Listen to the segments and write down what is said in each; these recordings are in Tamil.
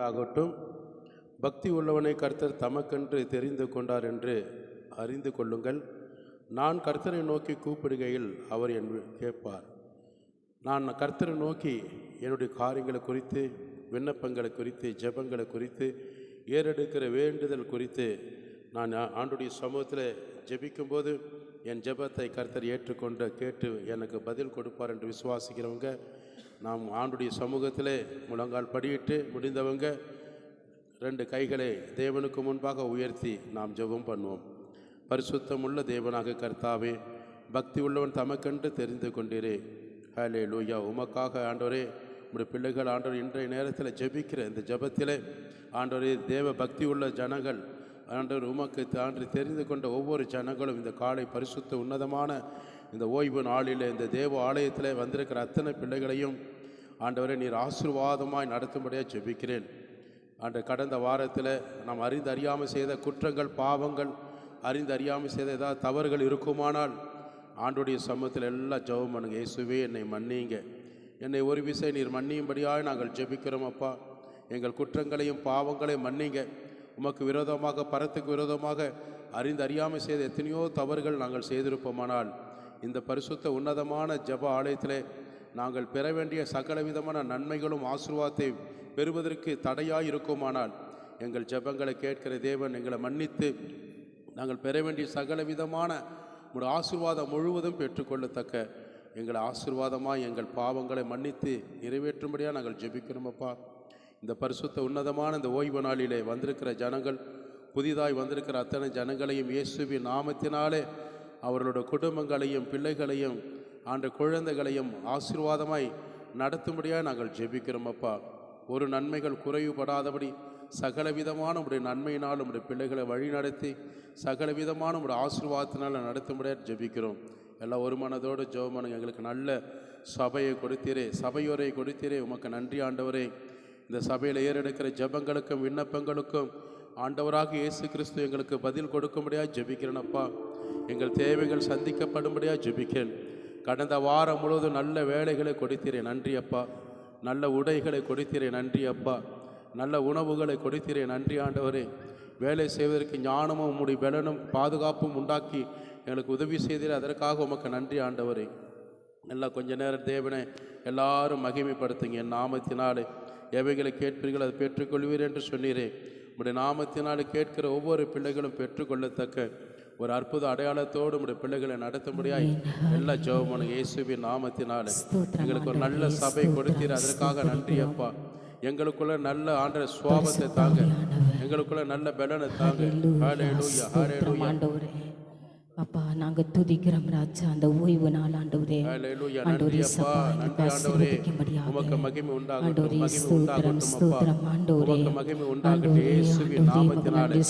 ஆகட்டும். பக்தி உள்ளவனை கர்த்தர் தமக்கென்று தெரிந்து கொண்டார் என்று அறிந்து கொள்ளுங்கள். நான் கர்த்தரை நோக்கி கூப்பிடுகையில் அவர் என் கேட்பார். நான் கர்த்தரை நோக்கி என்னுடைய காரியங்களை குறித்து, விண்ணப்பங்களை குறித்து, ஜெபங்களை குறித்து, ஏறெடுக்கிற வேண்டுதல் குறித்து நான் ஆண்டுடைய சமூகத்தில் ஜெபிக்கும்போது என் ஜெபத்தை கர்த்தர் ஏற்றுக்கொண்டு கேட்டு எனக்கு பதில் கொடுப்பார் என்று விசுவாசிக்கிறவங்க, நாம் ஆண்டுடைய சமூகத்தில் முழங்கால் படியிட்டு முடிந்தவங்க 2 கைகளை தேவனுக்கு முன்பாக உயர்த்தி நாம் ஜெபம் பண்ணுவோம். பரிசுத்தமுள்ள தேவனாக கர்த்தாவே, பக்தி உள்ளவன் தமக்கென்று தெரிந்து கொண்டீரே. ஹல்லேலூயா. உமக்காக ஆண்டவரே, உம்முடைய பிள்ளைகள் ஆண்டவர் இன்றைய நேரத்தில் ஜெபிக்கிற இந்த ஜெபத்திலே ஆண்டவரே, தேவ பக்தி உள்ள ஜனங்கள் ஆண்டவர் உமக்கு தெரிந்து கொண்ட ஒவ்வொரு ஜனங்களும் இந்த காலை பரிசுத்த உன்னதமான இந்த ஓய்வு நாளில் இந்த தேவ ஆலயத்தில் வந்திருக்கிற அத்தனை பிள்ளைகளையும் ஆண்டவரை நீர் ஆசீர்வாதமாய் நடத்தும்படியாக ஜெபிக்கிறேன். கடந்த வாரத்தில் நாம் அறிந்து அறியாமல் செய்த குற்றங்கள், பாவங்கள், அறிந்து அறியாமல் செய்த ஏதாவது தவறுகள் இருக்குமானால் ஆண்டுடைய சமூகத்தில் எல்லாம் ஜெபம் பண்ணுங்க. இயேசுவே, என்னை மன்னிங்க, என்னை ஒரு விசை நீர் மன்னியும்படியாக நாங்கள் ஜெபிக்கிறோம். அப்பா, எங்கள் குற்றங்களையும் பாவங்களையும் மன்னிங்க. உமக்கு விரோதமாக, பரத்துக்கு விரோதமாக அறிந்து அறியாமல் செய்த எத்தனையோ தவறுகள் நாங்கள் செய்திருப்போமானால் இந்த பரிசுத்த உன்னதமான ஜெப ஆலயத்திலே நாங்கள் பெற வேண்டிய சகல விதமான நன்மைகளும் ஆசீர்வாதத்தை பெறுவதற்கு தடையாக இருக்குமானால் எங்கள் ஜெபங்களை கேட்கிற தேவன் எங்களை மன்னித்து நாங்கள் பெற வேண்டிய சகல விதமான ஒரு ஆசீர்வாதம் முழுவதும் பெற்றுக்கொள்ளத்தக்க எங்களை ஆசீர்வாதமாக எங்கள் பாவங்களை மன்னித்து நிறைவேற்றும்படியாக நாங்கள் ஜெபிக்கிறோம். அப்பா, இந்த பரிசுத்த உன்னதமான இந்த ஓய்வு நாளிலே வந்திருக்கிற ஜனங்கள், புதிதாய் வந்திருக்கிற அத்தனை ஜனங்களையும் இயேசுவின் நாமத்தினாலே அவர்களோட குடும்பங்களையும் பிள்ளைகளையும் குழந்தைகளையும் ஆசீர்வாதமாய் நடத்தும்படியாக நாங்கள் ஜெபிக்கிறோம். அப்பா, ஒரு நன்மைகள் குறைவுபடாதபடி சகலவிதமான உடைய நன்மையினால் உடைய பிள்ளைகளை வழி நடத்தி சகலவிதமான உடைய ஆசீர்வாதத்தினால் நடத்தும்படியாக ஜெபிக்கிறோம். எல்லாம் ஒரு மனதோடு ஜெபம் எங்களுக்கு நல்ல சபையை கொடுத்தீரே, சபையோரை கொடுத்தீரே, உமக்கு நன்றி ஆண்டவரே. இந்த சபையில் ஏறெடுக்கிற ஜெபங்களுக்கும் விண்ணப்பங்களுக்கும் ஆண்டவராக இயேசு கிறிஸ்து எங்களுக்கு பதில் கொடுக்கும்படியாக ஜெபிக்கிறேன். அப்பா, எங்கள் தேவைகள் சந்திக்கப்படும்படியாக ஜெபிக்கிறேன். கடந்த வாரம் முழுவதும் நல்ல வேலைகளை கொடுத்தீரே, நன்றி அப்பா. நல்ல உடைகளை கொடுத்தீரே, நன்றி அப்பா. நல்ல உணவுகளை கொடுத்தீரே, நன்றி ஆண்டவரே. வேலை செய்வதற்கு ஞானமும் உம்முடைய பலனும் பாதுகாப்பும் உண்டாக்கி எங்களுக்கு உதவி செய்தீரே, அதற்காக உமக்கு நன்றி ஆண்டவரே. எல்லாம் கொஞ்ச நேரம் தேவனை எல்லாரும் மகிமைப்படுத்துங்க. என் நாமத்தினாலே எவைகளை கேட்பீர்கள் அதை பெற்றுக்கொள்வீர் என்று சொன்னீரே. உடைய நாமத்தினாலே கேட்கிற ஒவ்வொரு பிள்ளைகளும் பெற்றுக்கொள்ளத்தக்க ஒரு அற்புத அடையாளத்தோடு உடைய பிள்ளைகளை நடத்தும்படியாய் எல்லா ஜெபம் இயேசுவின் நாமத்தினாலே எங்களுக்கு ஒரு நல்ல சபை கொடுத்தீர், அதற்காக நன்றி அப்பா. எங்களுக்குள்ள நல்ல ஆண்டவரே சுவாபத்தை தாங்க, எங்களுக்குள்ள நல்ல பலனை தாங்க. ஹல்லேலூயா, ஹல்லேலூயா. அப்பா, நாங்கள் துதிக்கிறோம் ராஜா. அந்த ஓய்வு நாள் ஆண்டவரே, ஆண்டவரே சபையை ஆசீர்வதிக்கும்படியாக உமக்கு மகிமை உண்டாகட்டும், ஆண்டவரே மகிமை ஸ்தோத்திரம், உண்டாகட்டும் ஸ்தோத்திரம் ஆண்டவரே, உமக்கு மகிமை உண்டாகட்டும். இயேசுவின் நாமத்தினாலே,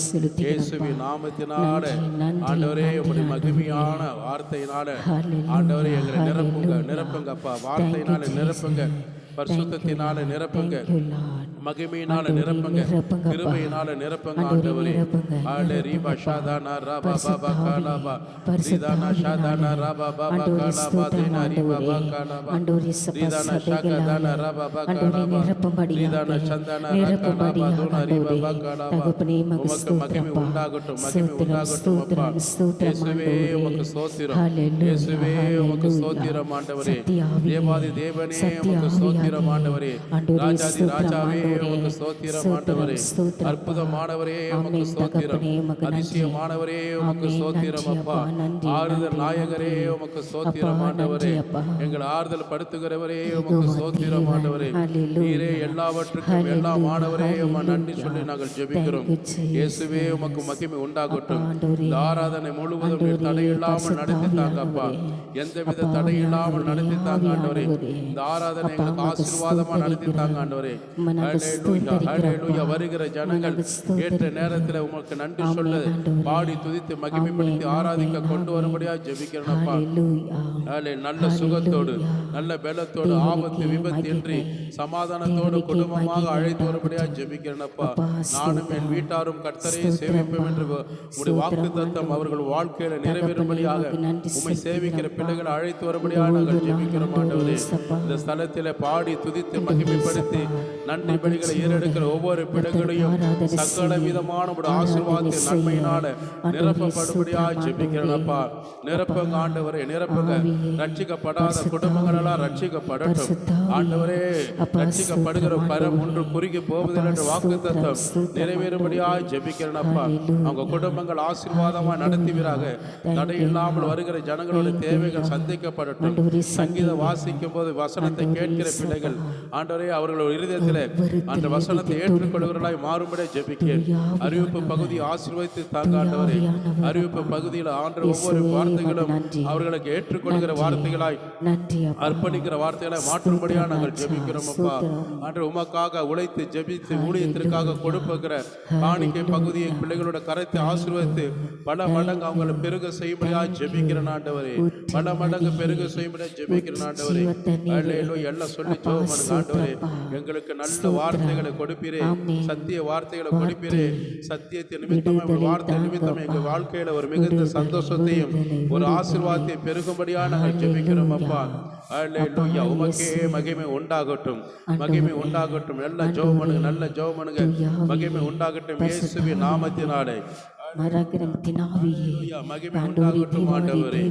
இயேசுவின் நாமத்தினாலே ஆண்டவரே உம்முடைய மகிமையான வார்த்தையினாலே ஆண்டவரே எங்களை நிரப்புங்க, நிரப்புங்க அப்பா. வார்த்தையினாலே நிரப்புங்க, பரிசுத்தத்தினாலே நிரப்புங்க, மகிமையினால நிரப்புங்க, கிருபையினால நிரப்புங்க ஆண்டவரே. ஹல்லேலூயா. ஷாதானா ரபா பாபா காலாபா ரிதானா ஷாதானா ரபா பாபா காலாபா தினாரி பாபா காலாபா ரிதானா ஷாகாதானா ரபா பாபா காலாபா ரிதானா சந்தானா ரகாலாபா துனாரி பாபா காலாபா. உமக்கு மகிமை உண்டாகட்டும், மகிமை உண்டாகட்டும் அப்பா. இயேசுவே உமக்கு ஸ்தோத்திரம், இயேசுவே உமக்கு ஸ்தோத்திரம் ஆண்டவரே. தேவாதி தேவனே உமக்கு ஸ்தோத்திரம் ஆண்டவரே. ராஜாதி ராஜாவே உமக்கு ஸ்தோத்திரம் ஆண்டவரே. அற்புதமானவரே உமக்கு ஸ்தோத்திரம், அதிசயமானவரே உமக்கு ஸ்தோத்திரம் அப்பா. ஆறுதல் நாயகரே உமக்கு ஸ்தோத்திரம் ஆண்டவரே. எங்கள் ஆறுதல் படுத்துகிறவரே உமக்கு ஸ்தோத்திரம் ஆண்டவரே. நீரே எல்லாவற்றுக்கும் எல்லாம் ஆண்டவரே உம நன்றி சொல்லி நாங்கள் ஜெபிக்கிறோம். இயேசுவே உமக்கு மகிமை உண்டாகட்டும். இந்த ஆராதனை முழுவதும் தடையில்லாமல் நடத்தி தாங்க அப்பா. எந்தவித தடையில்லாமல் நடத்தி தாங்க ஆண்டவரே. இந்த ஆராதனை எங்களுக்கு ஆசீர்வாதமா நடத்தி தாங்க ஆண்டவரே. வருகிற ஜனங்கள் ஏற்ற நேரத்தில் உமக்கு நன்றி சொல்ல பாடி துதித்து மகிமைப்படுத்தி ஆராதிக்க கொண்டு வரும்படியா ஜெபிக்கிறேன்ப்பா. நல்ல சுகத்தோடு நல்ல பலத்தோடு ஆபத்து விபத்து இன்றி சமாதானத்தோடு குடும்பமாக அழைத்து வரும்படியா ஜெபிக்கிறேன்ப்பா. நானும் என் வீட்டாரும் கர்த்தரை சேவிப்போம் என்று உடைய வாக்கு தத்தம் அவர்கள் வாழ்க்கையில நிறைவேறும்படியாக உம்மை சேவிக்கிற பிள்ளைகளை அழைத்து வரும்படியாக நாங்கள் ஜெபிக்கிறோம் ஆண்டவரே. இந்த ஸ்தலத்திலே பாடி துதித்து மகிமைப்படுத்தி நன்றி பலிகளை ஏறெடுக்கிற ஒவ்வொரு பிள்ளைகளையும் சகல விதமான ஒரு ஆசீர்வாதத்தை நன்மையினால நிரப்பப்படும்படியாய் ஜெபிக்கிறேனப்பா. நிரப்புங்க ஆண்டவரே, நிரப்புங்க. ரட்சிக்கப்படாத குடும்பங்கள் எல்லாம் ரட்சிக்கப்படட்டும் ஆண்டவரே. ரட்சிக்கப்படுகிற கரம் ஒன்று குறுகி போவதில்லை என்ற வாக்குத்தத்தம் நிறைவேறும்படியாய் ஜெபிக்கிறேனப்பா. அவங்க குடும்பங்கள் ஆசீர்வாதமாய் நடத்துவீராக. தடை இல்லாமல் வருகிற ஜனங்களோட தேவைகள் சந்திக்கப்படட்டும். சங்கீதம் வாசிக்கும் போது வசனத்தை கேட்கிற பிள்ளைகள் ஆண்டவரே அவர்களோட இருதயத்தில் அந்த வசனத்தை ஏற்றுக்கொள்கிறவர்களாய் மாறும்படியே ஜெபிக்கிறேன். அறிவிப்பு பகுதி ஆசீர்வதித்து தாங்க ஆண்டவரே. அறிவிப்பு பகுதியில் ஆண்டவர் ஒவ்வொரு வார்த்தைகளும் அவர்களுக்கு ஏற்றுக்கொள்கிற வார்த்தைகளாய் அர்ப்பணிக்கிற வார்த்தைகளாய் மாற்றும்படியாக நாங்கள் ஜெபிக்கிறோம் அப்பா. ஆண்டவர் உமக்காக உழைத்து ஜெபித்து ஊழியத்திற்காக கொடுப்புகிற காணிக்கை பகுதியை பிள்ளைகளோட கரத்தை ஆசீர்வதித்து பல மடங்கு அவங்களை பெருக செய்யும்படியாக ஜெபிக்கிறேன் ஆண்டவரே. பல மடங்கு பெருக செய்யும்படியாக ஜெபிக்கிறேன் ஆண்டவரே. அல்லேலூயா. எல்லாம் சொல்லி ஜெபம் பண்ணுங்க ஆண்டவரே. எங்களுக்கு நல்ல வார்த்தைகளை கொடுப்பீரே, சத்திய வார்த்தைகளை கொடுப்பீரே. சத்தியத்தின் நிமித்தம் வார்த்தை நிமித்தம் எங்கள் வாழ்க்கையில ஒரு மிகுந்த சந்தோஷத்தையும் ஒரு ஆசீர்வாதத்தை பெருகும்படியாக நாங்கள் ஜெபிக்கிறோம் அப்பா. அல்லேலூயா. உமக்கே மகிமை உண்டாகட்டும், மகிமை உண்டாகட்டும். நல்ல ஜெபம் பண்ணுங்க, நல்ல ஜெபம் பண்ணுங்க. மகிமை உண்டாகட்டும் இயேசுவின் நாமத்தினாலே. மகிமை உண்டாகட்டும் ஆண்டவரே.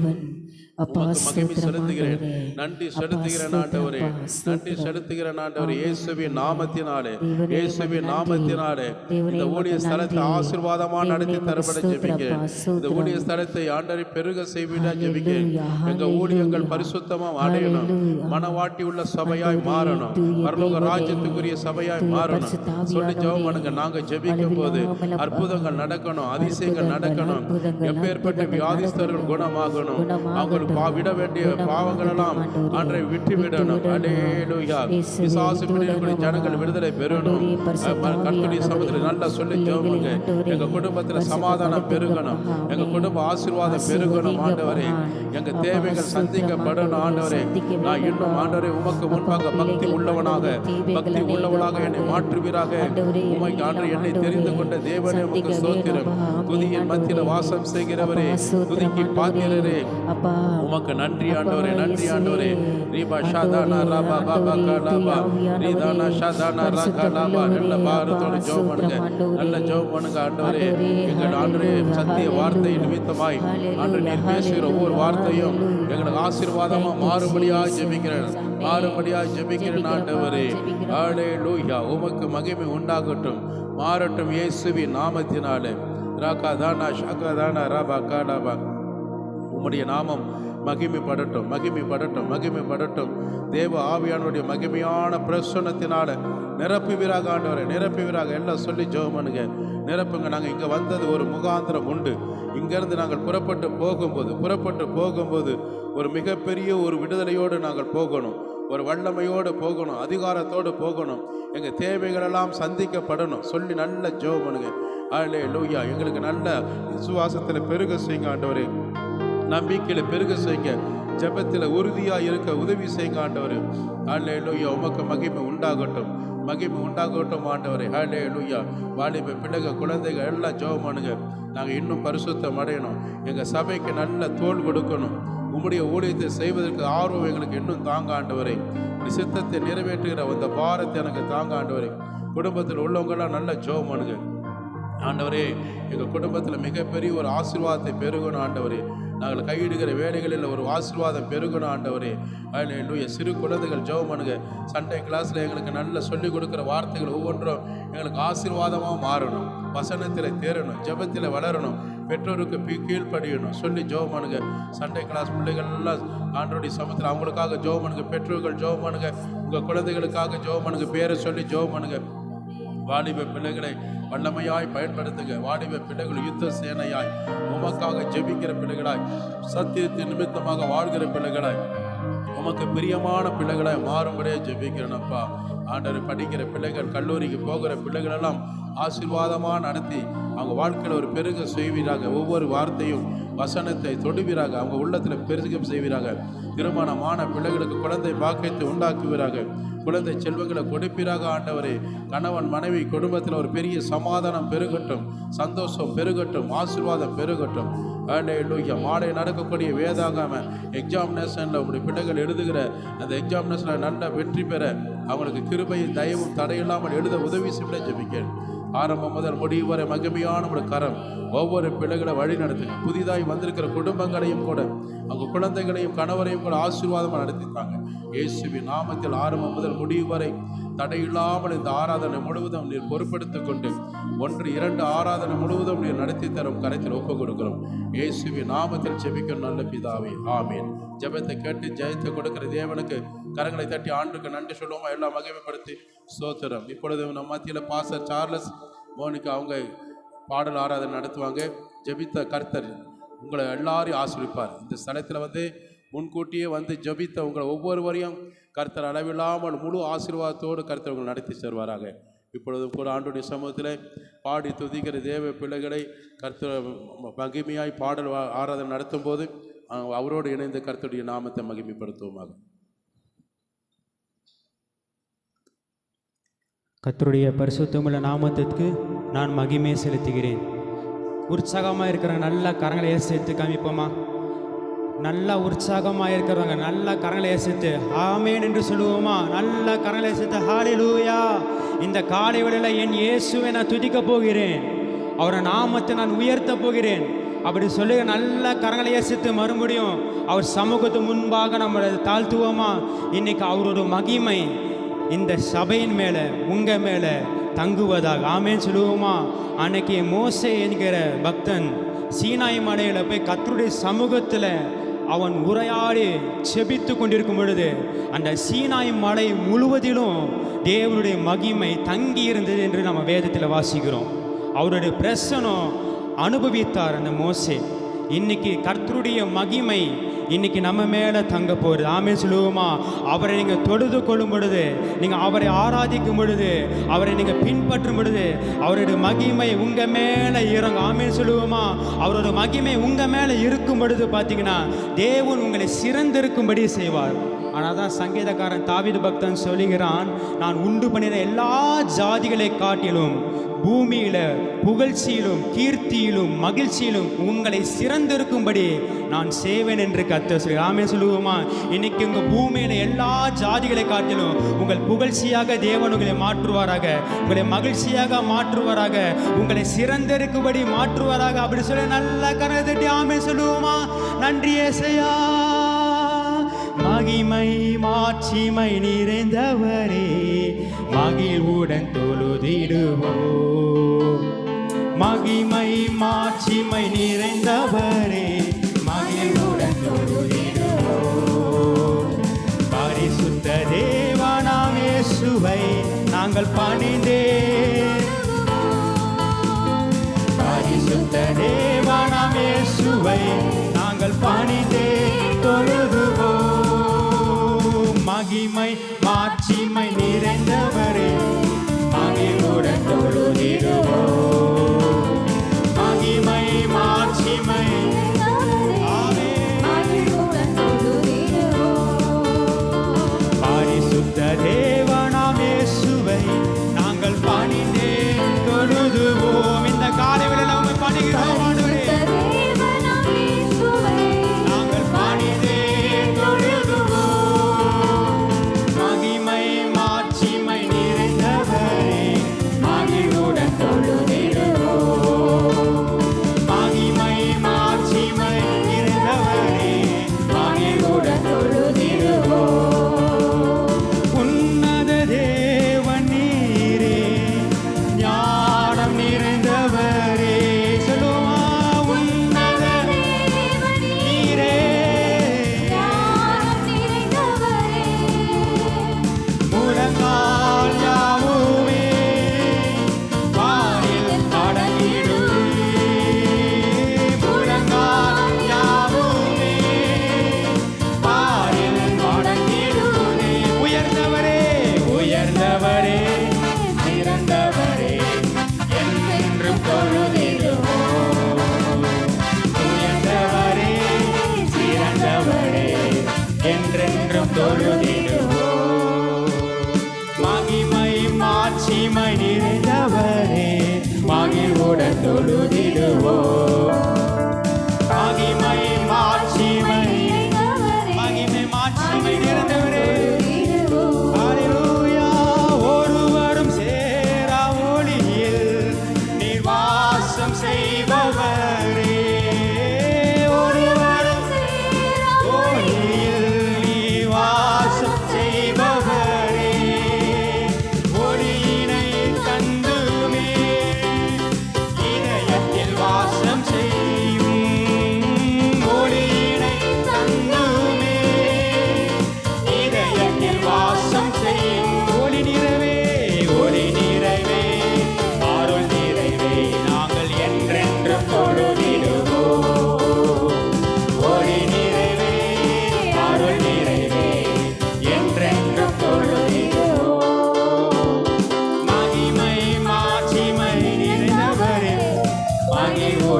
மகிமை செலுத்துகிறேன், நன்றி செலுத்துகிறேன் ஆண்டவரே, நன்றி செலுத்துகிறேன் ஆண்டவரே. இயேசுவின் நாமத்தினாலே, இயேசுவின் நாமத்தினாலே இந்த ஊழிய ஸ்தலத்தை ஆசீர்வாதமா நடத்தி தரப்பட ஜெபிக்கிறேன். இந்த ஊழிய ஸ்தலத்தை ஆண்டவரை பெருக செய்வீடா ஜெபிக்கிறேன். எங்க ஊழியங்கள் பரிசுத்தமா அடையணும், மனவாட்டி உள்ள சபையாய் மாறணும், பரலோக ராஜ்யத்துக்குரிய சபையாய் மாறணும். சொல்லி ஜெபம் பண்ணுங்க. நாங்க ஜெபிக்கும் போது அற்புதங்கள் நடக்கணும், அதிசயங்கள் நடக்கணும். எப்பேற்பட்ட வியாதிஸ்தர்கள் குணமாகணும். அவங்களுக்கு விட வேண்டிய பாவங்கள் எல்லாம் அன்றை விட்டு விடணும். அல்லேலூயா. பிசாசு பிடிக்கக்கூடிய ஜனங்கள் விடுதலை பெறணும். கர்த்தருடைய சமூகத்தில் நல்லா சொல்லி ஜெபம். எங்க குடும்பத்துல சமாதானம் பெருகணும், எங்க குடும்ப ஆசீர்வாதம் பெருகணும் ஆண்டவரே. எங்க தேவைகள் சந்திக்கப்படணும் ஆண்டவரே. நான் இன்னும் ஆண்டவரே உமக்கு முன்பாக பக்தி உள்ளவனாக, பக்தி உள்ளவனாக என்னை மாற்றுவீராக. உமைக்கு ஆண்டு என்னை தெரிந்து கொண்ட தேவனே உமக்கு ஸ்தோத்திரம். துதியின் மத்தியில் வாசம் செய்கிறவரே, துதிக்கு பாத்திரரே, உமக்கு நன்றி ஆண்டவரே, நன்றி ஆண்டவரே. ரீபா ஷாதானா ராபா பாபா கலாபா ரீதானா ஷாதானா ராகலாபா. நல்ல பாரத்தோட ஜெபம் பண்ணுங்க, நல்ல ஜெபம் பண்ணுங்க ஆண்டவரே. எங்கள் ஆண்டவரே சத்திய வார்த்தை நிமித்தமாய் ஆண்டவர் நீர் பேசுகிற ஒவ்வொரு வார்த்தையும் எங்களுக்கு ஆசீர்வாதமா மாறும்படியாக ஜெபிக்கிறேன், மாறும்படியாக ஜெபிக்கிறேன் ஆண்டவரே. அல்லேலூயா. உமக்கு மகிமை உண்டாகட்டும், மாறட்டும் இயேசுவின் நாமத்தினாலே. ராகாதானா ஷாகாதானா ராபா கலாபா. உம்முடைய நாமம் மகிமைப்படட்டும், மகிமைப்படட்டும், மகிமைப்படட்டும். தேவ ஆவியானுடைய மகிமையான பிரசன்னத்தினால நிரப்புவீராக ஆண்டவரை, நிரப்புவீராக. எல்லாம் சொல்லி ஜெபம் பண்ணுங்க. நிரப்புங்க. நாங்கள் இங்கே வந்தது ஒரு முகாந்திரம் உண்டு. இங்கேருந்து நாங்கள் புறப்பட்டு போகும்போது ஒரு மிகப்பெரிய ஒரு விடுதலையோடு நாங்கள் போகணும், ஒரு வல்லமையோடு போகணும், அதிகாரத்தோடு போகணும். எங்கள் தேவைகளெல்லாம் சந்திக்கப்படணும். சொல்லி நல்ல ஜெபம் பண்ணுங்க. அல்லேலூயா. எங்களுக்கு நல்ல விசுவாசத்தில் பெருக செய்யுங்க ஆண்டவரே, நம்பிக்கையில் பெருக செய்யுங்க, ஜெபத்தில் உறுதியாக இருக்க உதவி செய்யுங்க ஆண்டவரே. அல்லேலூயா. உமக்கு மகிமை உண்டாகட்டும், மகிமை உண்டாகட்டும் ஆண்டவரே. அல்லேலூயா. வாலிப பிள்ளைகள் குழந்தைகள் எல்லாம் ஜெபம் பண்ணுங்க. நாங்கள் இன்னும் பரிசுத்தம் அடையணும், எங்கள் சபைக்கு நல்ல தோள் கொடுக்கணும். உம்முடைய ஊழியத்தை செய்வதற்கு ஆர்வம் எங்களுக்கு இன்னும் தாங்க ஆண்டவரே. சித்தத்தை நிறைவேற்றுகிற அந்த பாரத்தை எனக்கு தாங்க ஆண்டவரே. குடும்பத்தில் உள்ளவங்கெல்லாம் நல்ல ஜெபம் பண்ணுங்க ஆண்டவரே. எங்கள் குடும்பத்தில் மிகப்பெரிய ஒரு ஆசீர்வாதத்தை பெருகணும் ஆண்டவரே. நாங்கள் கையிடுகிற வேலைகளில் ஒரு ஆசீர்வாதம் பெருகணும் ஆண்டவரே. அல்லேலூயா. சிறு குழந்தைகள் ஜெபம் பண்ணுங்க. சண்டே கிளாஸில் எங்களுக்கு நல்ல சொல்லிக் கொடுக்குற வார்த்தைகள் ஒவ்வொன்றும் எங்களுக்கு ஆசீர்வாதமாக மாறணும், வசனத்தில் தேரணும், ஜெபத்தில் வளரணும், பெற்றோருக்கு கீழ்ப்படியணும். சொல்லி ஜெபம் பண்ணுங்க. சண்டே கிளாஸ் பிள்ளைகள் எல்லாம் ஆண்டவருடைய சமூகத்தில் அவங்களுக்காக ஜெபம் பண்ணுங்க. பெற்றோர்கள் ஜெபம் பண்ணுங்க. உங்கள் குழந்தைகளுக்காக ஜெபம் பண்ணுங்க. பேரை சொல்லி ஜெபம் பண்ணுங்க. வாலிப பிள்ளைகளை வல்லமையாய் பயன்படுத்துங்க. வாலிப பிள்ளைகள் யுத்த சேனையாய் உமக்காக ஜெபிக்கிற பிள்ளைகளாய், சத்தியத்தின் நிமித்தமாக வாழ்கிற பிள்ளைகளாய், உமக்கு பிரியமான பிள்ளைகளாய் மாறும்படியே ஜெபிக்கிறேனப்பா. ஆண்டவர் படிக்கிற பிள்ளைகள், கல்லூரிக்கு போகிற பிள்ளைகளெல்லாம் ஆசீர்வாதமாக நடத்தி அவங்க வாழ்க்கையில் ஒரு பெருக செய்வீராக. ஒவ்வொரு வார்த்தையும் வசனத்தை தொடுவீராக. அவங்க உள்ளத்தில் பெருகம் செய்வீராக. திருமணமான பிள்ளைகளுக்கு குழந்தை பாக்கியத்தை உண்டாக்குவீராக. குழந்தை செல்வங்களை கொடுப்பீராக ஆண்டவரே. கணவன் மனைவி குடும்பத்தில் ஒரு பெரிய சமாதானம் பெருகட்டும், சந்தோஷம் பெருகட்டும், ஆசீர்வாதம் பெருகட்டும். ஹல்லேலூயா. மாலை நடக்கக்கூடிய வேதாகம எக்ஸாமினேஷனில் உங்களுடைய பிள்ளைகள் எழுதுகிற அந்த எக்ஸாமினேஷனில் நல்ல வெற்றி பெற அவங்களுக்கு கிருபையும் தயவும் தடையில்லாமல் எழுத உதவி செய்ய ஜெபிக்கிறேன். ஆரம்பம் முதல் முடிவு வரை மகிமையான ஒரு கரம் ஒவ்வொரு பிள்ளைகளை வழி நடத்துங்க. புதிதாய் வந்திருக்கிற குடும்பங்களையும் கூட, அவங்க குழந்தைகளையும் கணவரையும் கூட ஆசீர்வாதமாக நடத்தித்தாங்க. இயேசுவின் நாமத்தில் ஆரம்பம் முதல் முடிவு வரை தடையில்லாமல் இந்த ஆராதனை முழுவதும் நீர் பொறுப்பெடுத்துக் கொண்டு 1-2 ஆராதனை முழுவதும் நீர் நடத்தி தரும் கரத்தில் ஒப்புக் கொடுக்கிறோம். இயேசுவின் நாமத்தில் ஜெபிக்கும் நல்ல பிதாவே, ஆமீன். ஜெபத்தை கேட்டு ஜெயத்தை கொடுக்கிற தேவனுக்கு கரங்களை தட்டி ஆண்டுக்கு நன்றி சொல்லுவோமா? எல்லாம் மகிமைப்படுத்தி ஸ்தோத்திரம். இப்பொழுது நம்ம மத்தியில் பாஸ்டர் சார்லஸ் மோனிகா அவங்க பாடல் ஆராதனை நடத்துவாங்க. ஜெபித்த கர்த்தர் உங்களை எல்லாரையும் ஆசீர்வதிப்பார். இந்த ஸ்தலத்தில் வந்து முன்கூட்டியே வந்து ஜெபித்த உங்களை ஒவ்வொருவரையும் கர்த்தர் அளவில்லாமல் முழு ஆசீர்வாதத்தோடு கர்த்தர் உங்களை நடத்தி தருவாராக. இப்பொழுது கூட ஆண்டுடைய சமூகத்தில் பாடி துதிக்கிற தேவ பிள்ளைகளை கர்த்தர் மகிமையாய் பாடல் ஆராதனை நடத்தும் போது அவரோடு இணைந்து கர்த்தருடைய நாமத்தை மகிமைப்படுத்துவோமாக. கர்த்தருடைய பரிசுத்தமுள்ள நாமத்திற்கு நான் மகிமை செலுத்துகிறேன். உற்சாகமாக இருக்கிற நல்ல கரங்களை சேர்த்து காமிப்போமா? நல்லா உற்சாகமாக இருக்கிறவங்க நல்ல கரங்களை சேர்த்து ஆமேன் என்று சொல்லுவோமா? நல்ல கரங்களை சேர்த்து ஹல்லேலூயா. இந்த காலை வேளையில் என் இயேசுவை நான் துதிக்க போகிறேன், அவரை நாமத்தை நான் உயர்த்த போகிறேன் அப்படி சொல்லி நல்ல கரங்களை சேர்த்து மறுபடியும் அவர் சமூகத்து முன்பாக நம்மளை தாழ்த்துவோமா? இன்னைக்கு அவரோட மகிமை இந்த சபையின் மேலே உங்கள் மேலே தங்குவதாக ஆமேன்னு சொல்லுவோமா? அன்னைக்கு மோசே என்கிற பக்தன் சீனாய் மலையில் போய் கர்த்தருடைய சமூகத்தில் அவன் உரையாடி செபித்து கொண்டிருக்கும் பொழுது அந்த சீனாய் மலை முழுவதிலும் தேவனுடைய மகிமை தங்கி இருந்தது என்று நம்ம வேதத்தில் வாசிக்கிறோம். அவருடைய பிரசனம் அனுபவித்தார் அந்த மோசே. இன்னைக்கு கர்த்தருடைய மகிமை இன்னைக்கு நம்ம மேலே தங்க போகிறது. ஆமென் சொல்லுவோமா? அவரை நீங்கள் தொழுது கொள்ளும் பொழுது, நீங்கள் அவரை ஆராதிக்கும் பொழுது, அவரை நீங்கள் பின்பற்றும் பொழுது அவருடைய மகிமை உங்கள் மேலே இறங்கும். ஆமென் சொல்லுவோமா? அவரோட மகிமை உங்கள் மேலே இருக்கும் பொழுது பார்த்தீங்கன்னா தேவன் உங்களை சிறந்திருக்கும்படி செய்வார். ஆனால் தான் சங்கீதக்காரன் தாவீது பக்தன் சொல்லுகிறான், நான் உண்டு பண்ணின எல்லா ஜாதிகளை காட்டிலும் பூமியில புகழ்ச்சியிலும் கீர்த்தியிலும் மகிழ்ச்சியிலும் உங்களை சிறந்திருக்கும்படி நான் செய்வேன் என்று கர்த்தர் சொல்லி. ஆமென் சொல்லுவோமா? இன்னைக்கு உங்கள் பூமியில எல்லா ஜாதிகளை காட்டிலும் உங்கள் புகழ்ச்சியாக தேவன் உங்களை மாற்றுவாராக, உங்களை மகிழ்ச்சியாக மாற்றுவாராக, உங்களை சிறந்திருக்கும்படி மாற்றுவாராக அப்படி சொல்லி நல்ல கரத்தை தட்டி ஆமென் சொல்லுவோமா? நன்றி இயேசையா. மகிமை மாட்சிமை நிறைந்தவரே மகிழ்வுடன் தொழுதிடுவோம். மகிமை மாட்சிமை நிறைந்தவரே மகிழ்வுடன் தொழுதிடுவோம். பரிசுத்த தேவனாம் இயேசுவை நாங்கள் பணிந்தே, பரிசுத்த தேவனாம் இயேசுவை நாங்கள் பணிந்தே தொழுதுவோம். மகிமை மாட்சிமை நிறைந்தவரே மகிழ்வுடன் தொழுதிடுவோம். மகிமை மாட்சிமை பரிசுத்த தேவனாம் இயேசுவை நாங்கள் பணிந்தே தொழுதுவோம். இந்த காலை வேளையில நாம பணிகிறோம். ஆண்டவரே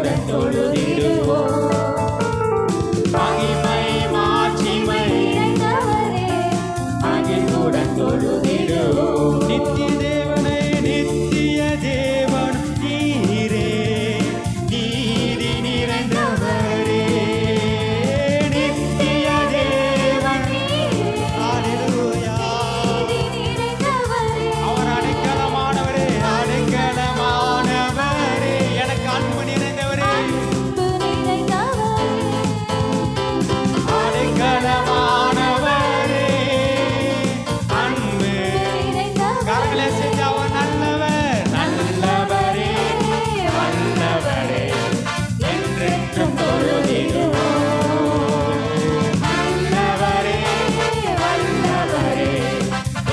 மகிழ்வுடன் தொழுதிடுவோம். மகிமை மாட்சிமை நிறைந்தவரே, மகிழ்வுடன் தொழுதிடுவோம். நித்திய தேவனே நித்திய தேவன் நீரே, நீதி நிறைந்தவரே. நித்திய தேவன் ஹalleluya. நிறைந்தவரே, அவர் அடைக்கலமானவரே, அடைக்கலமானவரே, எனக்கு அன்பு நிறைந்தவரே, அன்பு நிறைந்தவரே, அடைக்கலமானவரே, அன்பு நிறைந்தவரே, கரங்களை செஞ்ச அவர் நல்லவர், நல்லவரே, வல்லவரே, என்றென்றும் தொழுதிடுவோம். நல்லவரே, வல்லவரே,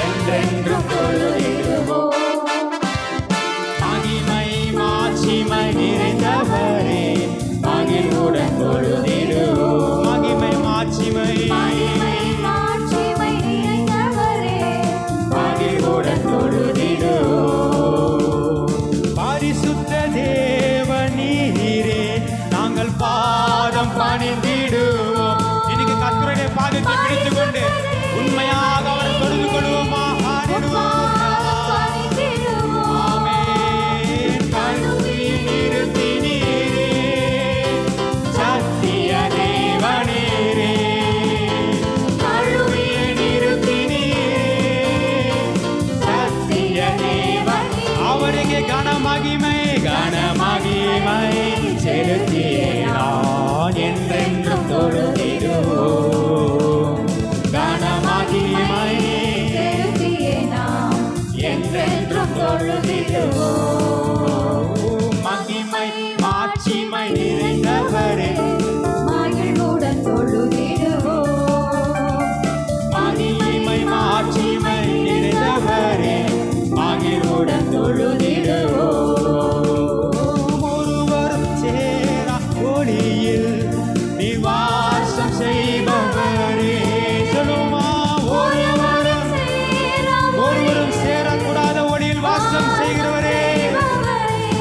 என்றென்றும் தொழுதிடுவோம். மகிமை மாட்சிமை நிறைந்தவரே, மகிழ்வுடன் தொழுதிடுவோம். மகிமை மாட்சிமை மாட்சிமை நிறைந்தவரே, மகிழ்வுடன் தொழுதிடுவோம். பரிசுத்த தேவ நீரே, நாங்கள் பாதம் பணிந்திடுவோம். இன்னைக்கு கர்த்தருடைய பாதத்தை பிடித்துக் கொண்டு உண்மையாக அவரை தொழுது கொள்வோமா? ஹalleluya. பணிந்திடுவோம். ஆமென். கழுவி நிறுத்தினீரே, சத்திய தேவனீரே. கழுவி நிறுத்தினீரே, சத்திய தேவன். அவருக்கு கனமகிமை கனமகிமை செலுத்தியே நான் என்றென்றும் தொழுதிடுவோம். கனமகிமை செலுத்தியே நாம் என்றென்றும் தொழுதிடுவோம். மகிமை மாட்சிமை நிறைந்தவரே, மகிழ்வுடன் தொழுதிடுவோம். மகிமை மாட்சிமை நிறைந்தவரே, மகிழ்வுடன் தொழுதிடுவோம். ஒருவரும் சேரா ஒளியில் நிவாசம் செய்பவரே, சொல்லுமா? ஒருவரும் சேரக்கூடாத ஒளியில் வாசம் செய்கிறவரே,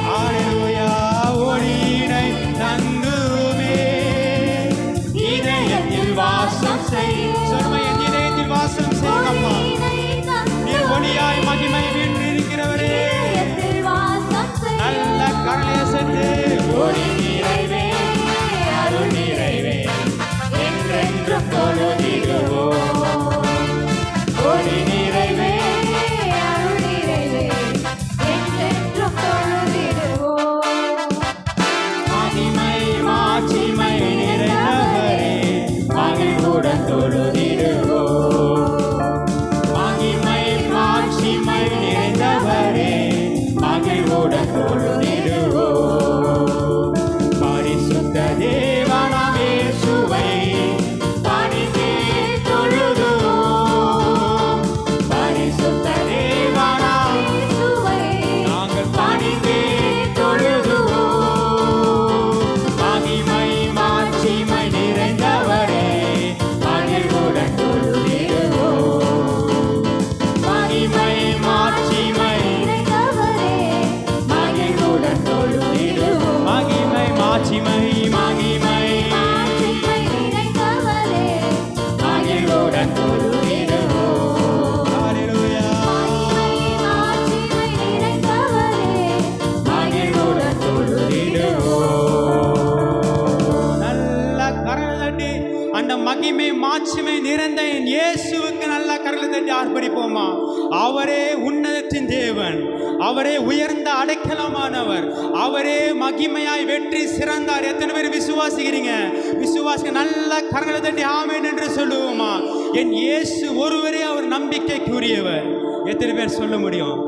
ஹalleluya. ஒளியினை தங்குமே, இதயத்தில் வாசம் செய். சொல்லுமா? என் இதயத்தில் வாசம் செய்யப்பா. நீர் ஒளியாய் மகிமை வீற்றிருக்கிறவரே, நல்ல கரணையை சென்று ஒளி நிறைவே அருள் நிறைவே என்றென்றும் தொழுதிடுவோம். ஒளி நிறைவே மகிமை மாட்சிமை நிறைந்தவரே, மகிழ்வுடன் தொழுதிடுவோம். மகிமை மாட்சிமை நிறைந்தவரே, மகிழ்வுடன் தொழுதிடுவோம். பரிசுத்த தேவனாம் இயேசுவை பணிந்தே தொழுதுவோம். பரிசுத்த தேவனாம் நாங்கள் பணிந்தே தொழுதுவோம். மகிமை மாட்சிமை நிறைந்தவரே, மகிழ்வுடன் தொழுதிடுவோம். மகிமை மாட்சிமை மகிழ்வுடன் தொழுதிடுவோம். மகிமை மாட்சிமை மகிமை மகிழ்வுடன் தொழுதிடுவோம். ஹalleluya. மகிழ்வுடன் தொழுதிடுவோம். நல்ல கரங்களை தட்டி அந்த மகிமை மாட்சிமை நிறைந்த என் இயேசுவுக்கு நல்ல கரங்களை தட்டி ஆர்ப்பரிப்போமா? அவரே உன்னதத்தின் தேவன், அவரே உயர்ந்த அடைக்கலமானவர், அவரே மகிமையாய் வெற்றி சிறந்தார். எத்தனை பேர் விசுவாசிக்கிறீங்க? விசுவாசிக்க நல்ல கரங்களை தட்டி ஆமென் என்று சொல்லுவோமா? என் இயேசு ஒருவரே அவர் நம்பிக்கைக்குரியவர். எத்தனை பேர் சொல்ல முடியும்?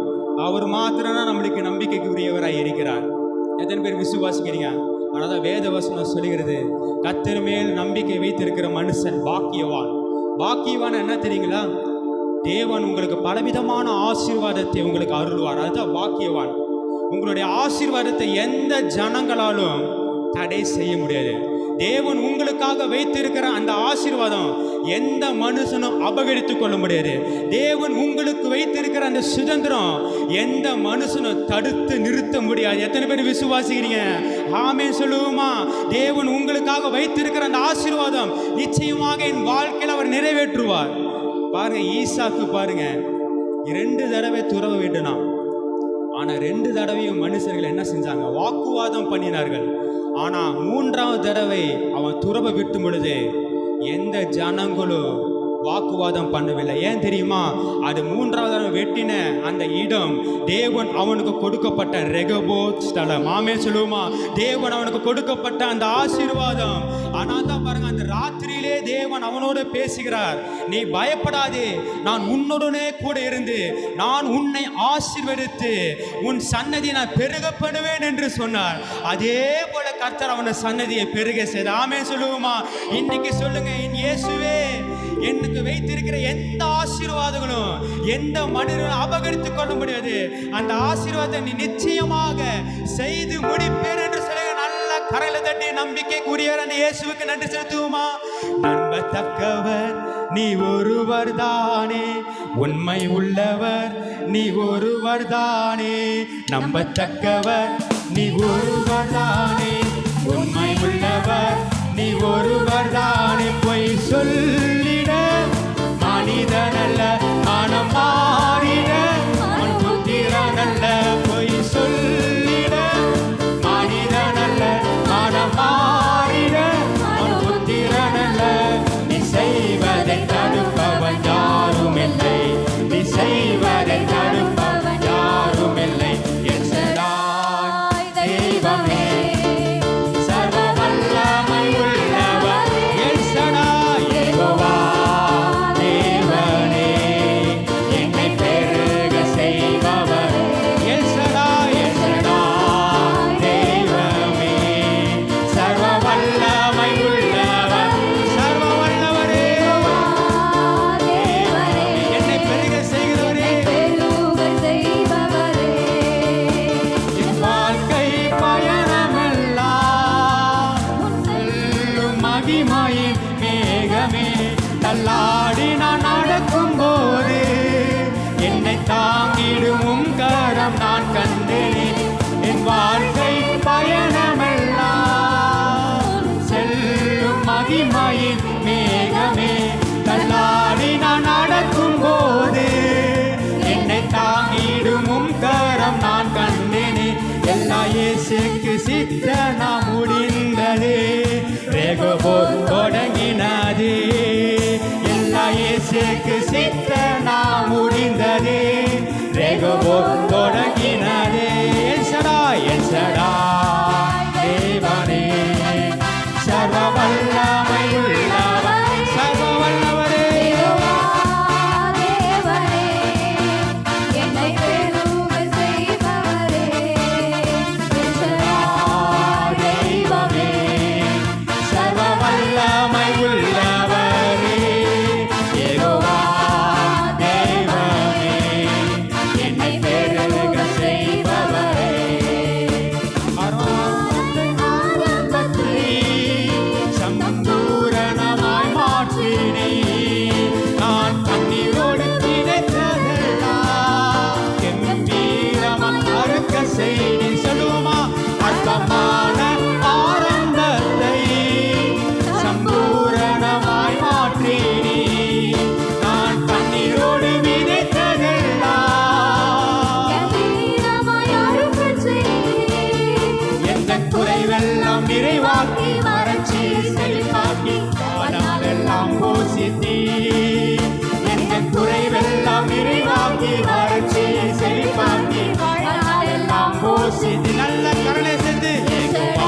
அவர் மாத்திரம்தான் நம்மளுக்கு நம்பிக்கைக்குரியவராய் இருக்கிறார். எத்தனை பேர் விசுவாசிக்கிறீங்க? ஆனால் தான் வேத வசனம் சொல்லுகிறது, கர்த்தர் மேல் நம்பிக்கை வைத்திருக்கிற மனுஷன் பாக்கியவான். பாக்கியவான் என்ன தெரியுங்களா? தேவன் உங்களுக்கு பலவிதமான ஆசீர்வாதத்தை உங்களுக்கு அருள்வார். அதுதான் பாக்கியவான். உங்களுடைய ஆசீர்வாதத்தை எந்த ஜனங்களாலும் தடை செய்ய முடியாது. தேவன் உங்களுக்காக வைத்திருக்கிற அந்த ஆசீர்வாதம் எந்த மனுஷனும் அபகரித்துக் கொள்ள முடியாது. தேவன் உங்களுக்கு வைத்திருக்கிற அந்த சுதந்திரம் எந்த மனுஷனும் தடுத்து நிறுத்த முடியாது. எத்தனை பேர் விசுவாசிக்கிறீங்க? ஆமென் சொல்லுவோமா? தேவன் உங்களுக்காக வைத்திருக்கிற அந்த ஆசீர்வாதம் நிச்சயமாக என் வாழ்க்கையில் அவர் நிறைவேற்றுவார். பாருங்க, ஈசாக்கு பாருங்க, 2 தடவை துறவு விடணும். ஆனா 2 தடவையும் மனுஷர்கள் என்ன செஞ்சாங்க? வாக்குவாதம் பண்ணினார்கள். ஆனா 3ஆவது தடவை அவன் துறவை விட்டும் பொழுது எந்த ஜனங்களும் வாக்குவாதம் பண்ணவில்லை. ஏன் தெரியுமா? அது 3ஆவது தடவை வெட்டின அந்த இடம் தேவன் அவனுக்கு கொடுக்கப்பட்ட ரெகோபோத் ஸ்தலம். ஆமென் சொல்லுவோமா? தேவன் அவனுக்கு கொடுக்கப்பட்ட அந்த ஆசீர்வாதம். ஆனால் தான் பாருங்க, அந்த ராத்திரியிலே தேவன் அவனோடு பேசுகிறார். நீ பயப்படாதே, நான் உன்னுடனே கூட இருந்து நான் உன்னை ஆசீர்வதித்து உன் சன்னதியை நான் பெருக பண்ணுவேன் என்று சொன்னார். அதே போல கர்த்தர் அவன சன்னதியை பெருக செய்தார். ஆமென் சொல்லுவோமா? இன்னைக்கு சொல்லுங்க, என் இயேசுவே எனக்கு வைத்திருக்கிற எந்த ஆசீர்வாதங்களும் எந்த மனிதனும் அபகரித்துக் கொள்ள முடியாது. அந்த ஆசீர்வாதத்தை நீ நிச்சயமாக செய்து முடிப்பேன் என்று சொல்லுங்க. நல்ல கரையில தட்டி நம்பிக்கைக்குரியவர் அந்த இயேசுவுக்கு நன்றி செலுத்துவோமா? நம்பத்தக்கவர் நீ ஒருவர் தானே, உண்மை உள்ளவர் நீ ஒருவர் தானே. நம்பத்தக்கவர் நீ ஒருவர் தானே, உண்மை உள்ளவர் நீ ஒருவர் தானே. பொய் சொல்லிட மனிதனல்ல, மனம் மாறிட மன் புத்திரனல்ல. பொய் சொல்லிட மனிதனல்ல, மனம் மாறிட மன் புத்திரனல்ல. நீ செய்வதை தடுப்பவன் யாரும் இல்லை, நீ செய்வதை தடுப்பவன் யாரும் இல்லை. என் தெய்வமே, தள்ளாடி நான் நடக்கும் போது என்னை தாங்கிடும் கரம் நான் கண்டேன். என் வாழ்க்கை பயணமெல்லாம் செல்லும் மகிமையின் மேகமே. தள்ளாடி நான் நடக்கும் போது என்னை தாங்கிடும் கரம் நான் கண்டேனே. எல்லா இயேசுக்கு சித்தனா முடிந்ததே, ரெகோபோத் தொடங்கினதே. எல்லா இயேசுக்கு சித்தனா முடிந்ததே, ரெகோபோத் தொடங்கினதே. என் சடாய் தேவனே, சர்வ வல்லமை உள்ளவர், சர்வ வல்லவரே. நிறைவாக்கி வறட்சி செழிப்பாக்கி நாளெல்லாம் போஷித்தி. எந்த குறைவெல்லாம் நிறைவாக்கி வறட்சி செழிப்பாக்கி நாளெல்லாம் போஷித்தி. நல்ல கருணை செஞ்சு செய்வ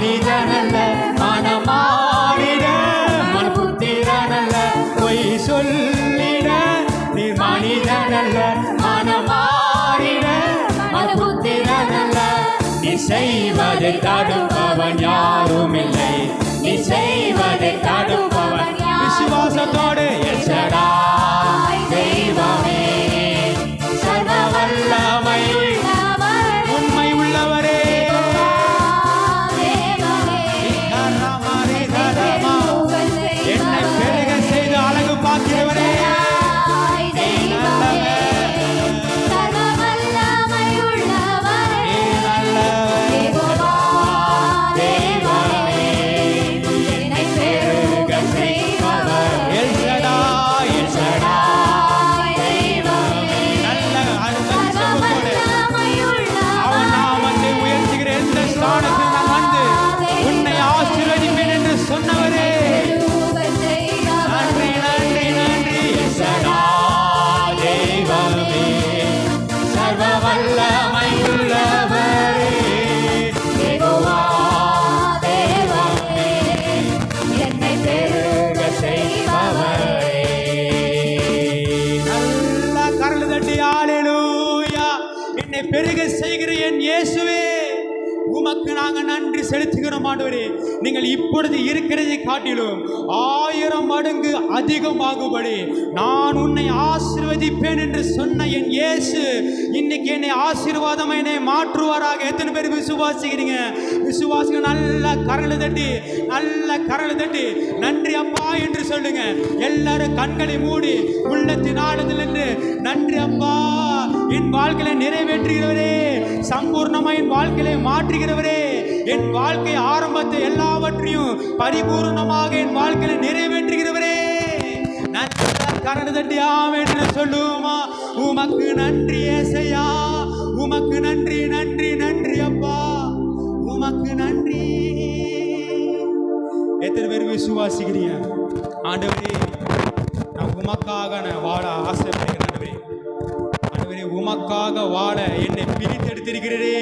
மனிதனல்ல மனமாறிட மனபுத்திரனல்ல பொய் சொல்லிட நீ மனிதனல்ல மனமாறிட மனபுத்திரனல்ல நீ செய்வதை தடுப்பவன் யாரும் இல்லை நீ செய்வதை தடுப்பவன் விசுவாசத்தோடு எச்சடா தெய்வமே சர்வ வல்லமை உண்மை உள்ளவரே என்னை பெருக செய்து அழகு பார்க்கிறவரே சொன்னவரே நன்றி நன்றி நன்றி எசடா தெய்வமே சர்வ வல்லமை உள்ளவரே யெகோவா தெய்வமே என்னை பெருக செய்பவரே நல்ல கரல் தட்டி ஹல்லேலூயா என்னை பெருக செய்கிற என் இயேசுவே உமக்கு நாங்கள் நன்றி செலுத்துகிறோம் ஆண்டவரே நீங்கள் இப்பொழுது இருக்கிறதை காட்டிலும் 1000 மடங்கு அதிகமாகும்படி நான் உன்னை ஆசீர்வதிப்பேன் என்று சொன்ன என் இயேசு இன்னைக்கு என்னை ஆசீர்வாதம் என்னை மாற்றுவாராக. எத்தனை பேர் விசுவாசிக்கிறீங்க? விசுவாசிங்க நல்ல கரங்களை தட்டி நன்றி அப்பா என்று சொல்லுங்க. எல்லாரும் கண்களை மூடி உள்ளத்தின் ஆழத்திலிருந்து நன்றி அப்பா, என் வாழ்க்கையை நிறைவேற்றுகிறவரே, சம்பூர்ணமாக என் வாழ்க்கையை மாற்றுகிறவரே, என் வாழ்க்கை ஆரம்பத்தை எல்லாவற்றையும் பரிபூர்ணமாக என் வாழ்க்கையை நிறைவேற்றுகிறவரே. நல்ல கரண்டு தட்டி ஆமென்னு சொல்லுவோமா? உமக்கு நன்றி ஏசையா, உமக்கு நன்றி நன்றி நன்றி அப்பா, உமக்கு நன்றி. எத்தனை பேர் விசுவாசிக்கிறீங்க? ஆண்டவரே நான் உமக்காக நான் வாழ ஆசைப்படுகிறேன். ஆண்டவரே உமக்காக வாழ என்னை பிரித்தெடுத்திருக்கிறே.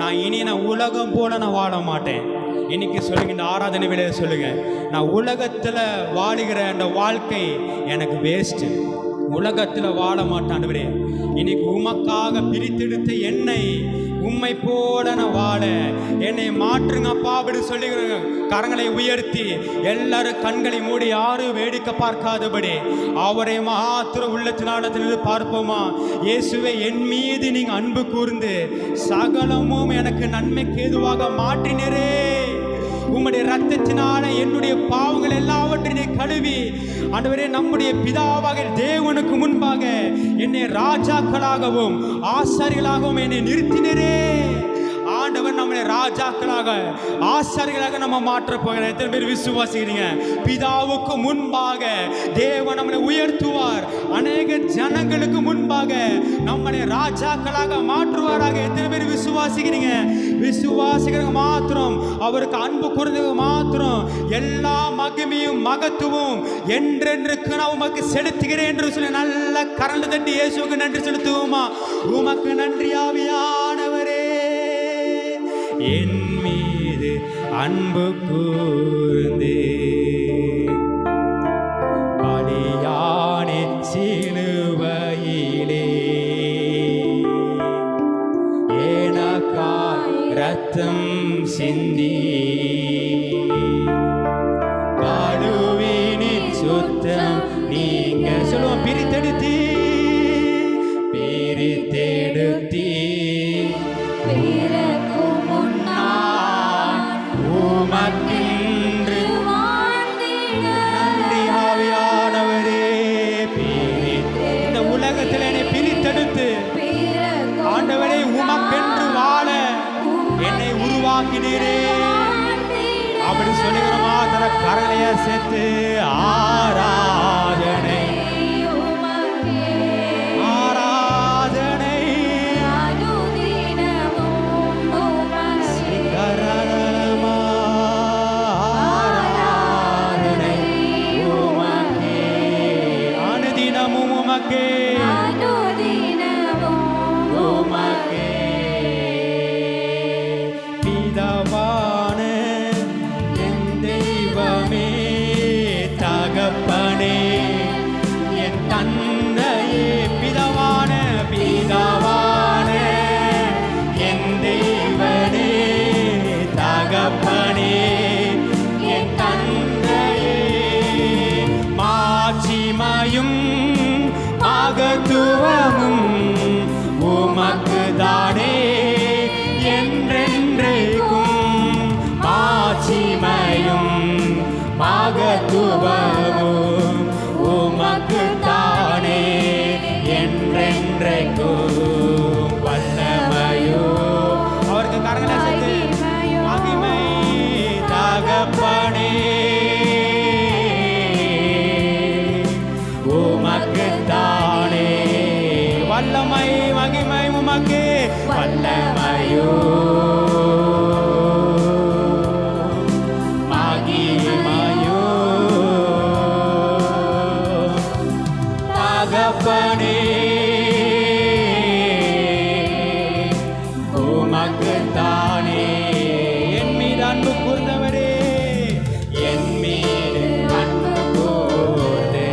நான் உலகம் போல நான் வாழ மாட்டேன். இன்னைக்கு சொல்லுங்க, இந்த ஆராதனை வேளையில சொல்லுங்க, நான் உலகத்தில் வாழுகிற அந்த வாழ்க்கை எனக்கு வேஸ்ட்டு, உலகத்தில் வாழ மாட்டேன். ஆண்டவரே இன்னைக்கு உமக்காக பிரித்தெடுத்த என்னை உம்மை போல நான் வாழ என்னை மாற்றுங்கப்பா அப்படி சொல்லுகிறாங்க. கரங்களை உயர்த்தி எல்லாரும் கண்களை மூடி, யாரும் வேடிக்கை பார்க்காதபடி அவரை மாத்திர உள்ளத்தினால பார்ப்போமா? இயேசுவே என் மீது நீங்க அன்பு கூர்ந்து சகலமும் எனக்கு நன்மைக்கு ஏதுவாக மாற்றினரே. உம்முடைய ரத்தத்தினால என்னுடைய பாவங்கள் எல்லாவற்றையும் கழுவி ஆண்டவரே நம்முடைய பிதாவாக தேவனுக்கு முன்பாக என்னை ராஜாக்களாகவும் ஆசாரியர்களாகவும் என்னை நிறுத்தினரே. ஆண்டவர் நம்மளை ராஜாக்களாக ஆசாரியர்களாக நம்ம மாற்றப் போகிறோம். எத்தனை பேர் விசுவாசிக்கிறீங்க? பிதாவுக்கு முன்பாக தேவன் நம்மளை உயர்த்துவார், அநேக ஜனங்களுக்கு முன்பாக நம்மளை ராஜாக்களாக மாற்றுவாராக. எத்தனை பேர் விசுவாசிக்கிறீங்க? விசுவாசிக்கிறவங்க மாத்திரம், அவருக்கு அன்பு கூர்ந்தவங்க மாத்திரம் எல்லா மகிமையும் மகத்துவம் என்றென்றுக்கு நான் உமக்கு செலுத்துகிறேன் என்று சொல்லி நல்ல கரண்டு தட்டி இயேசுவுக்கு நன்றி செலுத்துவோமா? உமக்கு நன்றி ஆவியானவரே, என் மீது அன்பு கூர்ந்தே பலியானே சிலுவையிலே எனக்காய் ரத்தம் சிந்தி கழுவினின் சுத்தம் நீங்க சொல்லுவோம். பிரித்தெடுத்தி உமக்கென்று நன்றி ஆவியானவரே. இந்த உலகத்தில் என்னை பிரித்தெடுத்து ஆண்டவரே உமக்கென்று வாழ என்னை உருவாக்கினீரே. அப்படி சொல்லுகிற மாத்திர கரங்களைய சேர்த்து ஆராதனை பிதாவான அன்பு கூர்ந்தவரே என் மீது அன்பு கூர்ந்து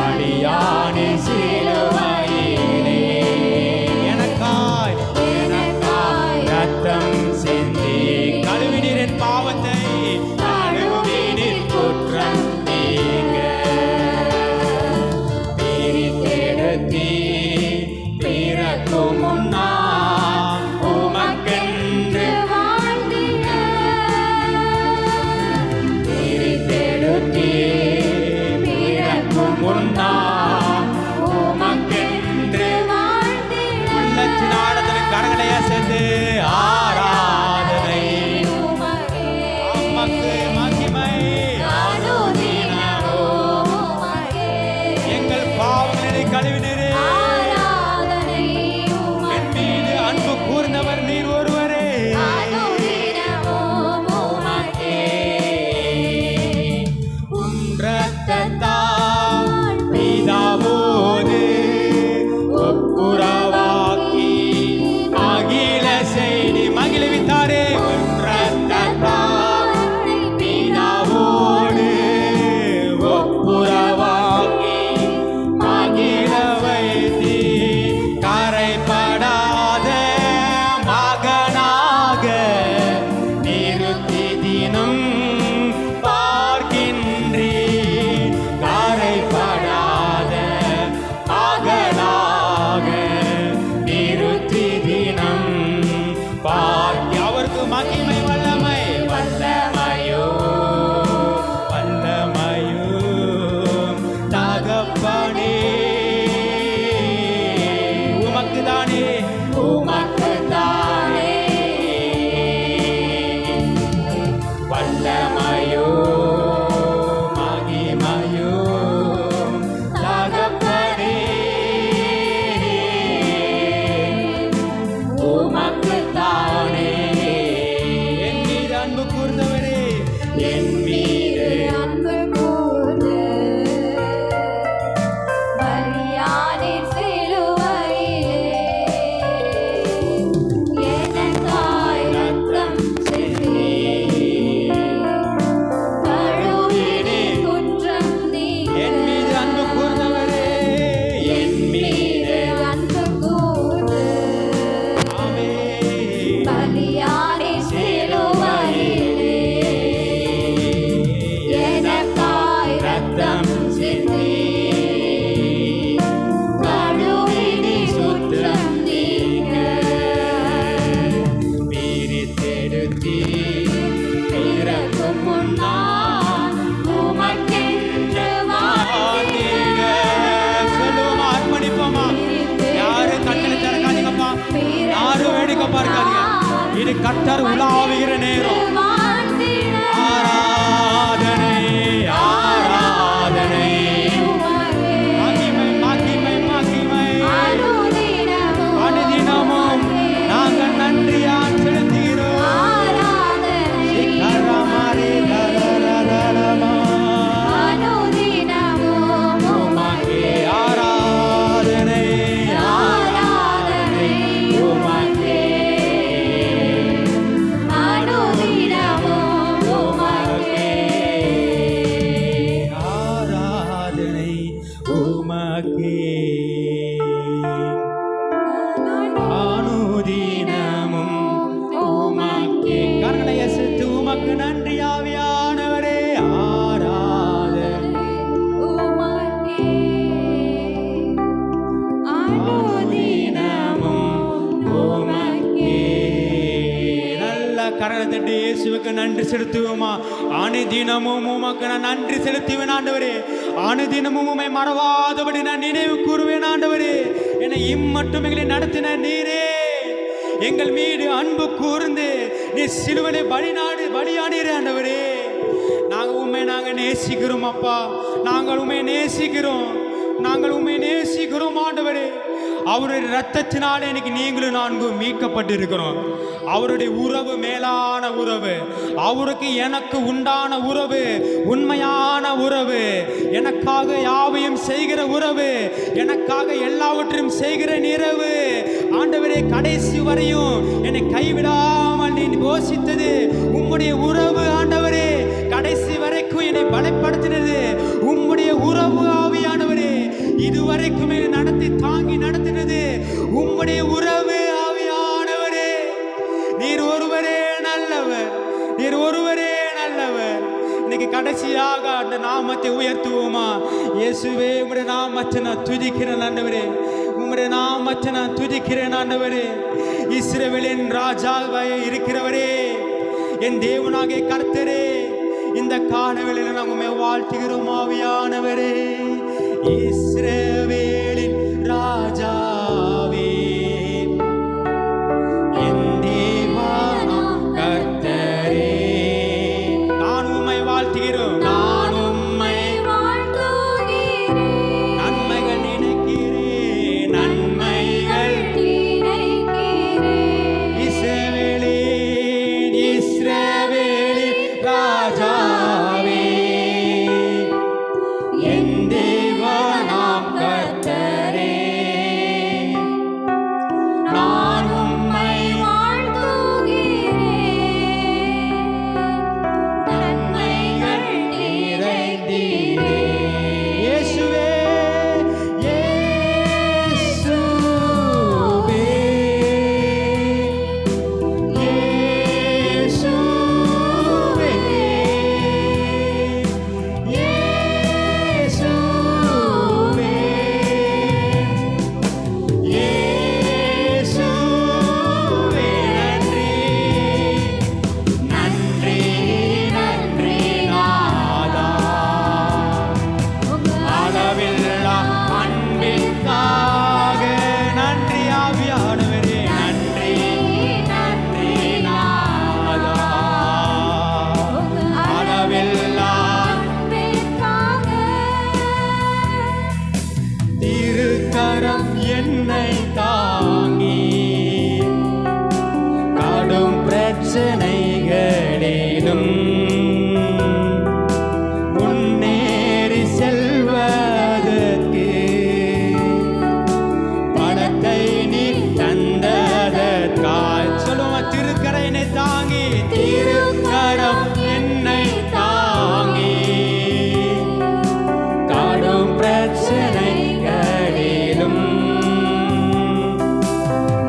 அடியானே சிலுவையிலே எனக்காய் ரத்தம் சிந்தி கழுவினீர் என் பாவத்தை கழுவினீர் குற்றம் நீங்க பிரித்தெடுத்தீ பிறக்கும் முன்னா உமக்கென்று பிரித்தெடுத்தீ பிறக்கும் முன்னா உமக்கென்று உள்ளத்தின் ஆழத்தில் கரங்களை அசைத்து ஆராதனை உமக்கு மகிமை எங்கள் பாவங்களை கழுவினீரே என் மீது அன்பு கூர்ந்தவர் நீர் ஒருவரே உம் இரத்தத்தால் பிதாவோடு ஒப்புரவாக்கி அகில செய்தி மகிழ்வித்தாரே உம் இரத்தத்தால் பிதாவோடு ஒப்புரவாக்கி அகில வைத்தி கரைபடாத மகனாக நிறுத்தி தினம் பார்க்கின்றீர் கரைபடாத மகனாக நிறுத்தி தினம் பார்க்கி அவருக்கு மகிமை வல்லமை வல்லமையோ வல்லமையோ தகப்பனே உமக்கு தானே வல்லமையோ மகிமையோ தகப்பனே உமக்கு தானே என் மீது அன்பு கூர்ந்தவரே என் மீது என் மீது அன்பு கூர்ந்தவரே என் மீது ஆமே ரத்தம் சிந்தி கழுவினி சுத்தம் நீங்க பிரித்தெடுத்தீ பிறக்கும் முன்னா உமக்கென்று வாழ்ந்தீங்க சொல்லுவோமா அர்ப்பணிப்போமா யாரும் கண்களை திறக்காதீங்கப்பா யாரும் வேடிக்கை பார்க்காதீங்க இது கர்த்தர் உலாவுகிற நேரம் ஆராதனை ஆராதனை மகிமை மகிமை மகிமை அனுதினமும் நாங்கள் நன்றியா செலுத்துகிறோம் சிக்கரமாரி லலலலலமா. உமக்கே ஆராதனை ஆராதனை உமக்கே ஆராதனை உமக்கே அனுதினமும் உமக்கே கரங்களை அசைத்து உமக்கு நன்றி ஆவியானவரே ஆராதனை அனுதினமும் உமக்கே நல்ல கரங்களை தட்டி இயேசுவுக்கு நன்றி செலுத்துவோமா அனுதினமும் உமக்கு நான் நன்றி செலுத்துவேன் ஆண்டவரே அனுதினமும் உம்மை மறவாதபடி நான் நினைவு கூறுவேன் ஆண்டவரே என்னை இம்மட்டும் எங்களை நடத்தின நீரே எங்கள் மீது அன்பு கூர்ந்து நீ சிலுவனை பலியானீரே ஆண்டவரே நாங்கள் உண்மை நேசிக்கிறோம் அப்பா நாங்கள் உண்மை நேசிக்கிறோம் ஆண்டவரே அவருடைய இரத்தத்தினாலே இன்னைக்கு நீங்களும் நான்கும் மீட்கப்பட்டு இருக்கிறோம் அவருடைய உறவு மேலான உறவு அவருக்கு எனக்கு உண்டான உறவு உண்மையான உறவு எனக்காக யாவையும் செய்கிற உறவு எனக்காக எல்லாவற்றையும் செய்கிற நிறைவு ஆண்டவரே கடைசி வரையும் என்னை கைவிடாமல் என்னை போஷித்தது உம்முடைய உறவு ஆண்டவரே. கடைசி வரைக்கும் என்னை பலப்படுத்தினது உம்முடைய உறவு ஆவியானவரே. இதுவரைக்கும் என்னை நடத்தி தாங்கி நடத்தினது உம்முடைய உறவு ஆவியானவரே. நீர் ஒருவரே நல்லவர், நீர் ஒருவரே நல்லவர். இன்னைக்கு கடைசியாக அந்த நாமத்தை உயர்த்துவோமா? இயேசுவே, உம்முடைய நாமத்தை நான் துதிக்கிறேன் ஆண்டவரே. உம்முடைய நாமத்தை நான் துதிக்கிறேன் ஆண்டவரே. இஸ்ரவேலின் ராஜாவாய் இருக்கிறவரே, என் தேவனாகிய கர்த்தரே, இந்த காலவெளியில் நாங்கள் உம்மை வாழ்த்துகிறோம் ஆவியானவரே. இஸ்ரவேலின் ராஜாவே, என் தேவனாம் கர்த்தரே, நான் உம்மை வாழ்த்துகிறோம். நான் உம்மை வாழ்த்துகிறேன். நன்மைகள் நினைக்கிறேன், நன்மைகள் நினைக்கிறேன். இஸ்ரவேலின் ராஜாவே, என் தேவனாம் கர்த்தரே, நான் உம்மை நன்மைகள் நிறைந்தீரே. இயேசுவே, இயேசுவே, இயேசுவே, இயேசுவே, இயேசுவே, நன்றி, நன்றி, நன்றி நாதா. அளவில்லா அன்பிற்காக நன்றி ஆவியானவரே. நன்றி, நன்றி நாதா. அளவில்லா திருக்கரம் என்னை தாங்கி கடும் பிரச்சனைகளிலும் முன்னேறி செல்வதற்கு பலத்தை நீ தந்ததற்காய் சொல்லுவோம். திருக்கரம் என்னை தாங்கி, திருக்கரம் என்னை தாங்கி கடும் பிரச்சனைகளிலும்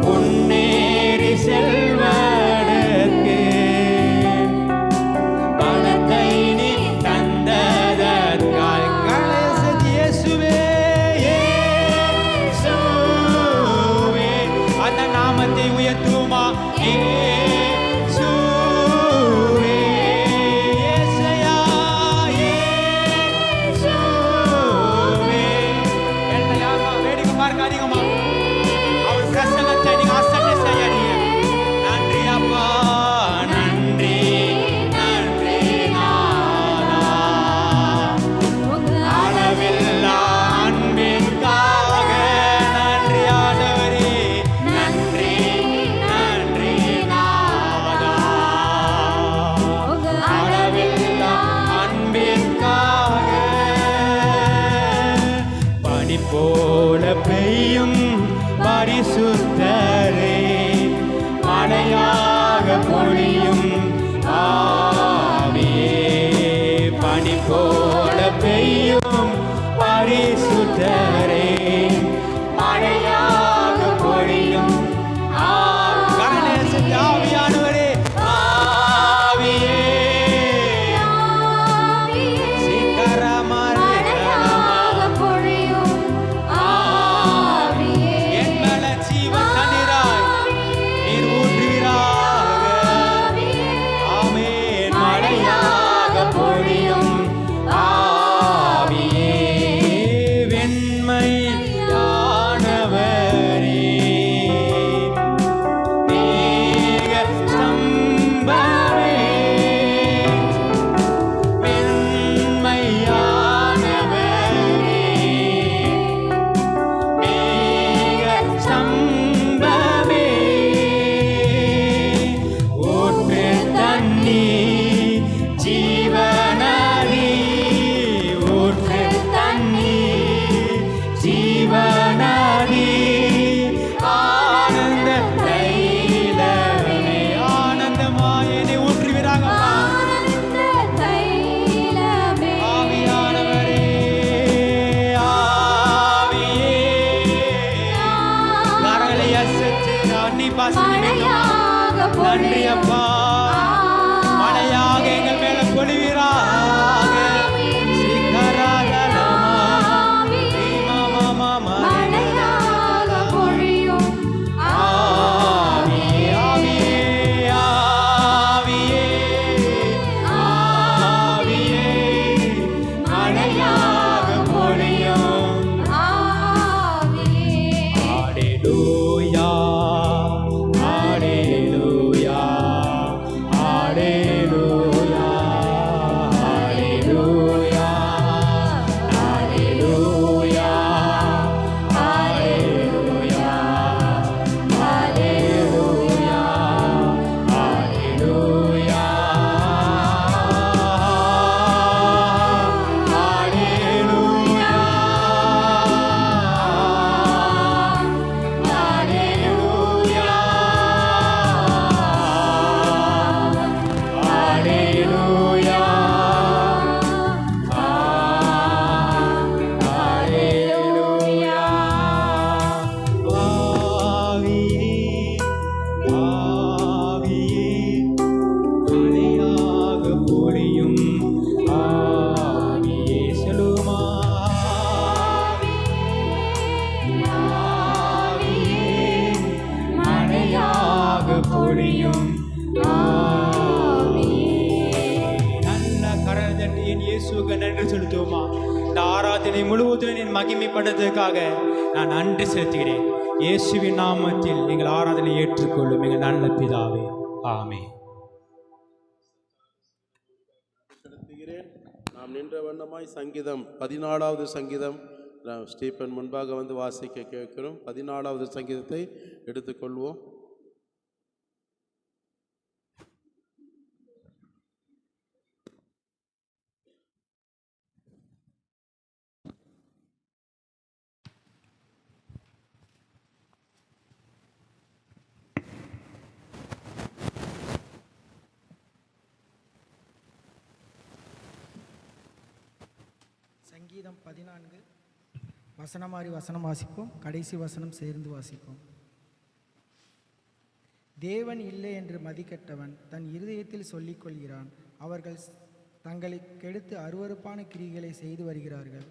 முன்னேறி செல்வதற்கு பலத்தை நீ தந்ததற்காய் கடைசி இயேசுவே, இயேசுவே, அந்த நாமத்தை உயர்த்துவோமா? இயேசுவே, இயேசையா, இயேசுவே. என்னையாமா வேடிக்கை பாருங்க அதிகமா. அவர் பிரசன்னத்தை நீங்க ஆசனை செய்யாதீங்க. நன்றி அப்பா, நன்றி, நன்றி நாதா. அளவில்லா அன்பிற்காக நன்றி ஆண்டவரே. நன்றி, நன்றி நாதா. அளவில்லா அன்பிற்காக பனி போல பெய்யும் பரிசுத்தரே, மழையாக பொழியும் ஆவியே. பனி போல பெய்யும் பரிசுத்தரே, மழையாக பொழியும் கணேச ஆவியானவரே. ஆவியே சீக்கிரமாய் என் மேல ஜீவ தண்ணீராய் நீர் ஊற்றுவீராக. ஆமென். மழையாக பொழியும் ஆவியே, வெண்மையானவரே, மேக ஸ்தம்பமே, வெண்மையானவரே, மேக ஸ்தம்பமே, ஊற்று தண்ணீர் ஜீவநதி, ஊற்று தண்ணீர் ஜீவநதி, ஆனந்த தைலமே, ஆனந்தம் ஆராதனை முழுவதும் நீர் மகிமைப்படுவதற்காக நான் நன்றி செலுத்துகிறேன். இயேசுவின் நாமத்தில் எங்கள் ஆராதனை ஏற்றுக்கொள்ளும் எங்கள் நல்ல பிதாவே, ஆமென். செலுத்துகிறேன். நாம் நின்ற வண்ணமாய் சங்கீதம் 14வது சங்கீதம் ஸ்டீபன் முன்பாக வந்து வாசிக்க கேட்கிறோம். 14வது சங்கீதத்தை எடுத்துக்கொள்வோம். சங்கீதம் 14 வசனம் மாறி வசனம் வாசிப்போம். கடைசி வசனம் சேர்ந்து வாசிப்போம். தேவன் இல்லை என்று மதிக்கட்டவன் தன் இருதயத்தில் சொல்லிக் கொள்கிறான். அவர்கள் தங்களை கெடுத்து அருவருப்பான கிரிகளை செய்து வருகிறார்கள்.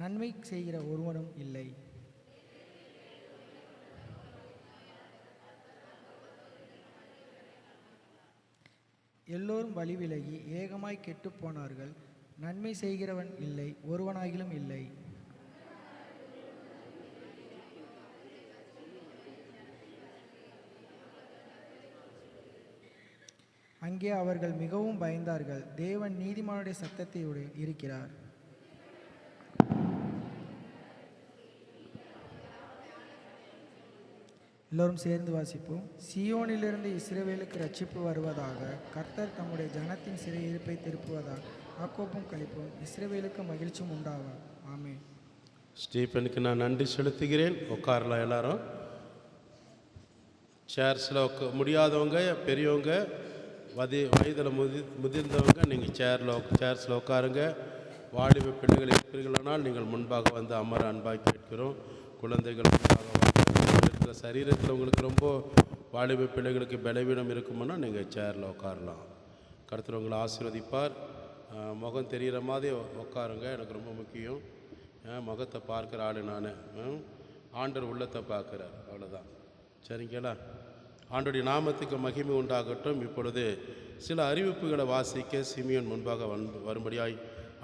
நன்மை செய்கிற ஒருவனும் இல்லை. எல்லோரும் வழி விலகி ஏகமாய் கெட்டுப் போனார்கள். நன்மை செய்கிறவன் இல்லை, ஒருவனாகிலும் இல்லை. அங்கே அவர்கள் மிகவும் பயந்தார்கள். தேவன் நீதிமானுடைய சத்தத்தை இருக்கிறார். எல்லோரும் சேர்ந்து வாசிப்போம். சீயோனிலிருந்து இஸ்ரவேலுக்கு ரட்சிப்பு வருவதாக. கர்த்தர் தம்முடைய ஜனத்தின் சிறையிருப்பை திருப்புவதாக. யாக்கோபும் களிப்பும் இஸ்ரவேலுக்கு மகிழ்ச்சியும் உண்டாகும். ஆமென். ஸ்டீபனுக்கு நான் நன்றி செலுத்துகிறேன். உட்காரலாம் எல்லாரும். சேர்ஸில் முடியாதவங்க, பெரியவங்க, வயதில் முதிர்ந்தவங்க நீங்கள் சேர்ஸில் உட்காருங்க. வாலிப பிள்ளைகள் இருக்கிறீர்களானால் நீங்கள் முன்பாக வந்து அமர அன்பாக கேட்கிறோம். குழந்தைகள் இருக்கிற சரீரத்தில் உங்களுக்கு ரொம்ப வாலிப பிள்ளைகளுக்கு பலவீனம் இருக்குமுன்னா நீங்கள் சேரில் உட்காரலாம். கர்த்தர் உங்களை ஆசீர்வதிப்பார். முகம் தெரிகிற மாதிரி உட்காருங்க. எனக்கு ரொம்ப முக்கியம். முகத்தை பார்க்குற ஆள் நான். ஆண்டவர் உள்ளத்தை பார்க்குறார், அவ்வளோதான். சரிங்களா? ஆண்டோடைய நாமத்துக்கு மகிமை உண்டாகட்டும். இப்பொழுது சில அறிவிப்புகளை வாசிக்க சிமியோன் முன்பாக வரும்படியாய்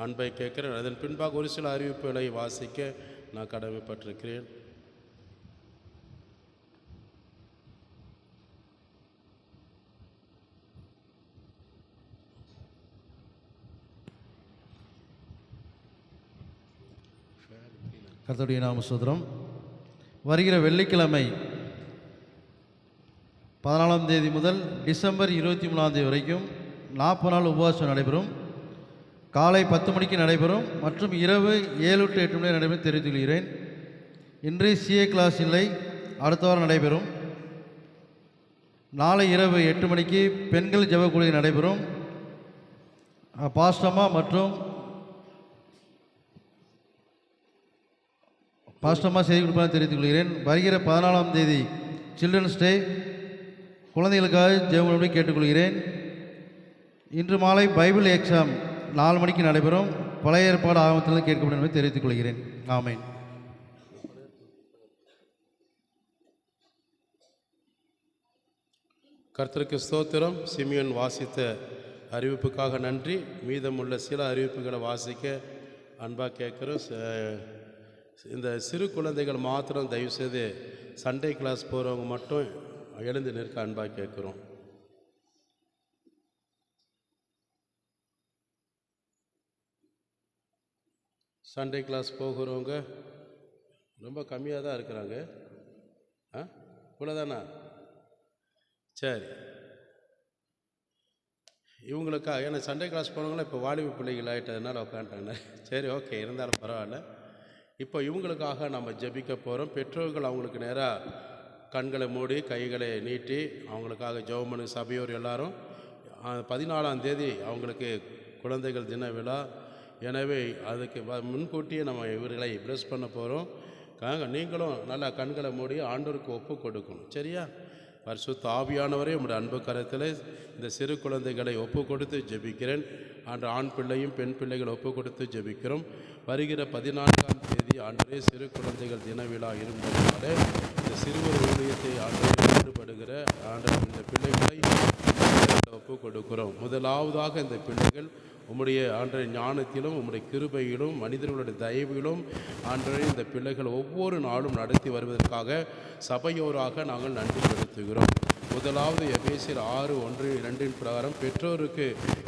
அன்பை கேட்கிறேன். அதன் பின்பாக ஒரு சில அறிவிப்புகளை வாசிக்க நான் கடமைப்பட்டிருக்கிறேன். கர்த்தருடைய நாம ஸ்தோத்திரம். வருகிற வெள்ளிக்கிழமை 14ஆம் தேதி முதல் டிசம்பர் 23ஆம் தேதி வரைக்கும் 40 நாள் உபவாசம் நடைபெறும். காலை 10 மணிக்கு நடைபெறும் மற்றும் இரவு 7 to 8 மணி நடைபெறும் தெரிவித்துக் கொள்கிறேன். இன்று சிஏ கிளாஸ் இல்லை, அடுத்த வாரம் நடைபெறும். நாளை இரவு 8 மணிக்கு பெண்கள் ஜெப கூடுகை நடைபெறும். பாஸ்டம்மா மற்றும் செய்தி கொடுப்பாக தெரிவித்துக் கொள்கிறேன். வருகிற 14ஆம் தேதி சில்ட்ரன்ஸ் டே, குழந்தைகளுக்காக ஜெபம் கேட்டுக்கொள்கிறேன். இன்று மாலை பைபிள் எக்ஸாம் 4 மணிக்கு நடைபெறும். பழைய ஏற்பாடு ஆகமத்திலிருந்து கேட்கப்படும் என்பதை தெரிவித்துக் கொள்கிறேன். ஆமென். கர்த்தருக்கு ஸ்தோத்திரம். சிமியோன் வாசித்த அறிவிப்புக்காக நன்றி. மீதமுள்ள சில அறிவிப்புகளை வாசிக்க அன்பாக கேட்குறோம். இந்த சிறு குழந்தைகள் மாத்திரம் தயவுசெய்து சண்டே கிளாஸ் போகிறவங்க மட்டும் எழுந்து நிற்க அன்பாக கேட்குறோம். சண்டே கிளாஸ் போகிறவங்க ரொம்ப கம்மியாக தான் இருக்கிறாங்க. இவ்வளோதானா? சரி. இவங்களுக்காக, ஏன்னா சண்டே கிளாஸ் போனவங்களும் இப்போ வாலிப பிள்ளைகள் ஆகிட்டதுனால உட்காந்துட்டாங்க. சரி, ஓகே, இருந்தாலும் பரவாயில்ல. இப்போ இவங்களுக்காக நம்ம ஜெபிக்க போகிறோம். பெற்றோர்கள் அவங்களுக்கு நேராக கண்களை மூடி கைகளை நீட்டி அவங்களுக்காக ஜெபம் பண்ணி சபையோர் எல்லாரும் 14ஆம் தேதி அவங்களுக்கு குழந்தைகள் தின விழா. எனவே அதுக்கு முன்கூட்டியே நம்ம இவர்களை ப்ளஸ் பண்ண போகிறோம். நீங்களும் நல்லா கண்களை மூடி ஆண்டவருக்கு ஒப்பு கொடுக்கணும். சரியா? பரிசுத்த ஆவியானவரே உம்முடைய அன்பு கரத்தில் இந்த சிறு குழந்தைகளை ஒப்பு கொடுத்து ஜெபிக்கிறேன். ஆண் பிள்ளையும் பெண் பிள்ளைகள் ஒப்பு கொடுத்து ஜெபிக்கிறோம். வருகிற 14ஆம் தேதி ஆண்டவரே சிறு குழந்தைகள் தின விழா இருந்ததுனால இந்த சிறுவர் ஊழியத்தை ஆண்டவரை ஈடுபடுகிற ஆண்டவர் இந்த பிள்ளைகளை ஒப்பு கொடுக்கிறோம். முதலாவதாக இந்த பிள்ளைகள் உம்முடைய ஆண்டரை ஞானத்திலும் உம்முடைய கிருபையிலும் மனிதர்களுடைய தயவிலும் ஆண்டரை இந்த பிள்ளைகள் ஒவ்வொரு நாளும் நடத்தி வருவதற்காக சபையோராக நாங்கள் நன்றி செலுத்துகிறோம். முதலாவது எபேசியர் 6:1-2 பிரகாரம் பெற்றோருக்கு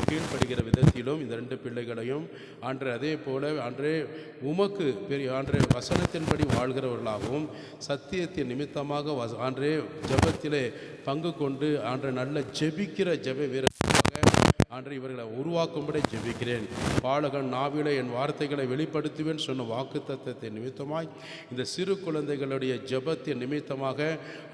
கீழ்ப்படுகிற விதத்திலும் இந்த 2 பிள்ளைகளையும் ஆண்டே அதே போல ஆண்டே உமக்கு பெரிய ஆண்டே வசனத்தின்படி வாழ்கிறவர்களாகவும் சத்தியத்தின் நிமித்தமாக ஆண்டே ஜெபத்திலே பங்கு கொண்டு ஆண்டே நல்ல ஜெபிக்கிற ஜெப வீரர்களாக ஆண்டே இவர்களை உருவாக்கும்படி ஜெபிக்கிறேன். பாலகன் நாவிலே என் வார்த்தைகளை வெளிப்படுத்துவேன் சொன்ன வாக்குத்தத்தத்தை நிமித்தமாய் இந்த சிறு குழந்தைகளுடைய ஜெபத்தின் நிமித்தமாக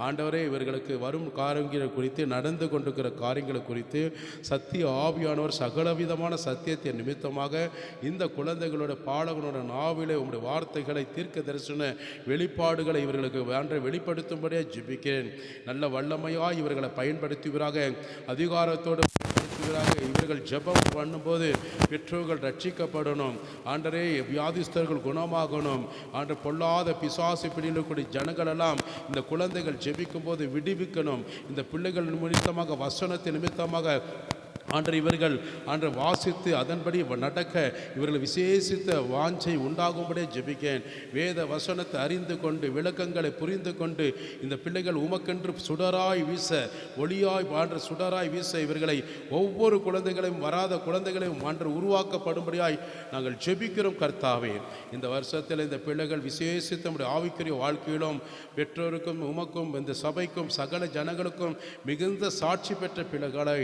ஆண்டவரே இவர்களுக்கு வரும் காரியங்கள் குறித்து நடந்து கொண்டிருக்கிற காரியங்களை குறித்து சத்திய ஆவியானவர் சகலவிதமான சத்தியத்தின் நிமித்தமாக இந்த குழந்தைகளோட பாலகனோட நாவிலே உங்களுடைய வார்த்தைகளை தீர்க்க தரிசன வெளிப்பாடுகளை இவர்களுக்கு ஆண்டை வெளிப்படுத்தும்படியாக ஜெபிக்கிறேன். நல்ல வல்லமையாய் இவர்களை பயன்படுத்துவீராக. அதிகாரத்தோடு இவர்கள் ஜெபம் பண்ணும்போது பெற்றோர்கள் ரட்சிக்கப்படணும். ஆண்டரே வியாதிஸ்தர்கள் குணமாகணும். ஆண்டு பொல்லாத பிசாசு பிடியிலக்கூடிய ஜனங்களெல்லாம் இந்த குழந்தைகள் ஜெபிக்கும் போது விடுவிக்கணும். இந்த பிள்ளைகள் நிமித்தமாக வசனத்தின் நிமித்தமாக ஆண்டு இவர்கள் ஆண்டு வாசித்து அதன்படி நடக்க இவர்கள் விசேஷித்த வாஞ்சை உண்டாகும்படியே ஜெபிக்கேன். வேத வசனத்தை அறிந்து கொண்டு விளக்கங்களை புரிந்து கொண்டு இந்த பிள்ளைகள் உமக்கென்று சுடராய் வீச ஒளியாய் ஆண்டு சுடராய் வீச இவர்களை ஒவ்வொரு குழந்தைகளையும் வராத குழந்தைகளையும் ஆண்டு உருவாக்கப்படும்படியாய் நாங்கள் ஜெபிக்கிறோம். கர்த்தாவே இந்த வருஷத்தில் இந்த பிள்ளைகள் விசேஷித்த நம்முடைய ஆவிக்குரிய வாழ்க்கையிலும் பெற்றோருக்கும் உமக்கும் இந்த சபைக்கும் சகல ஜனங்களுக்கும் மிகுந்த சாட்சி பெற்ற பிள்ளைகளை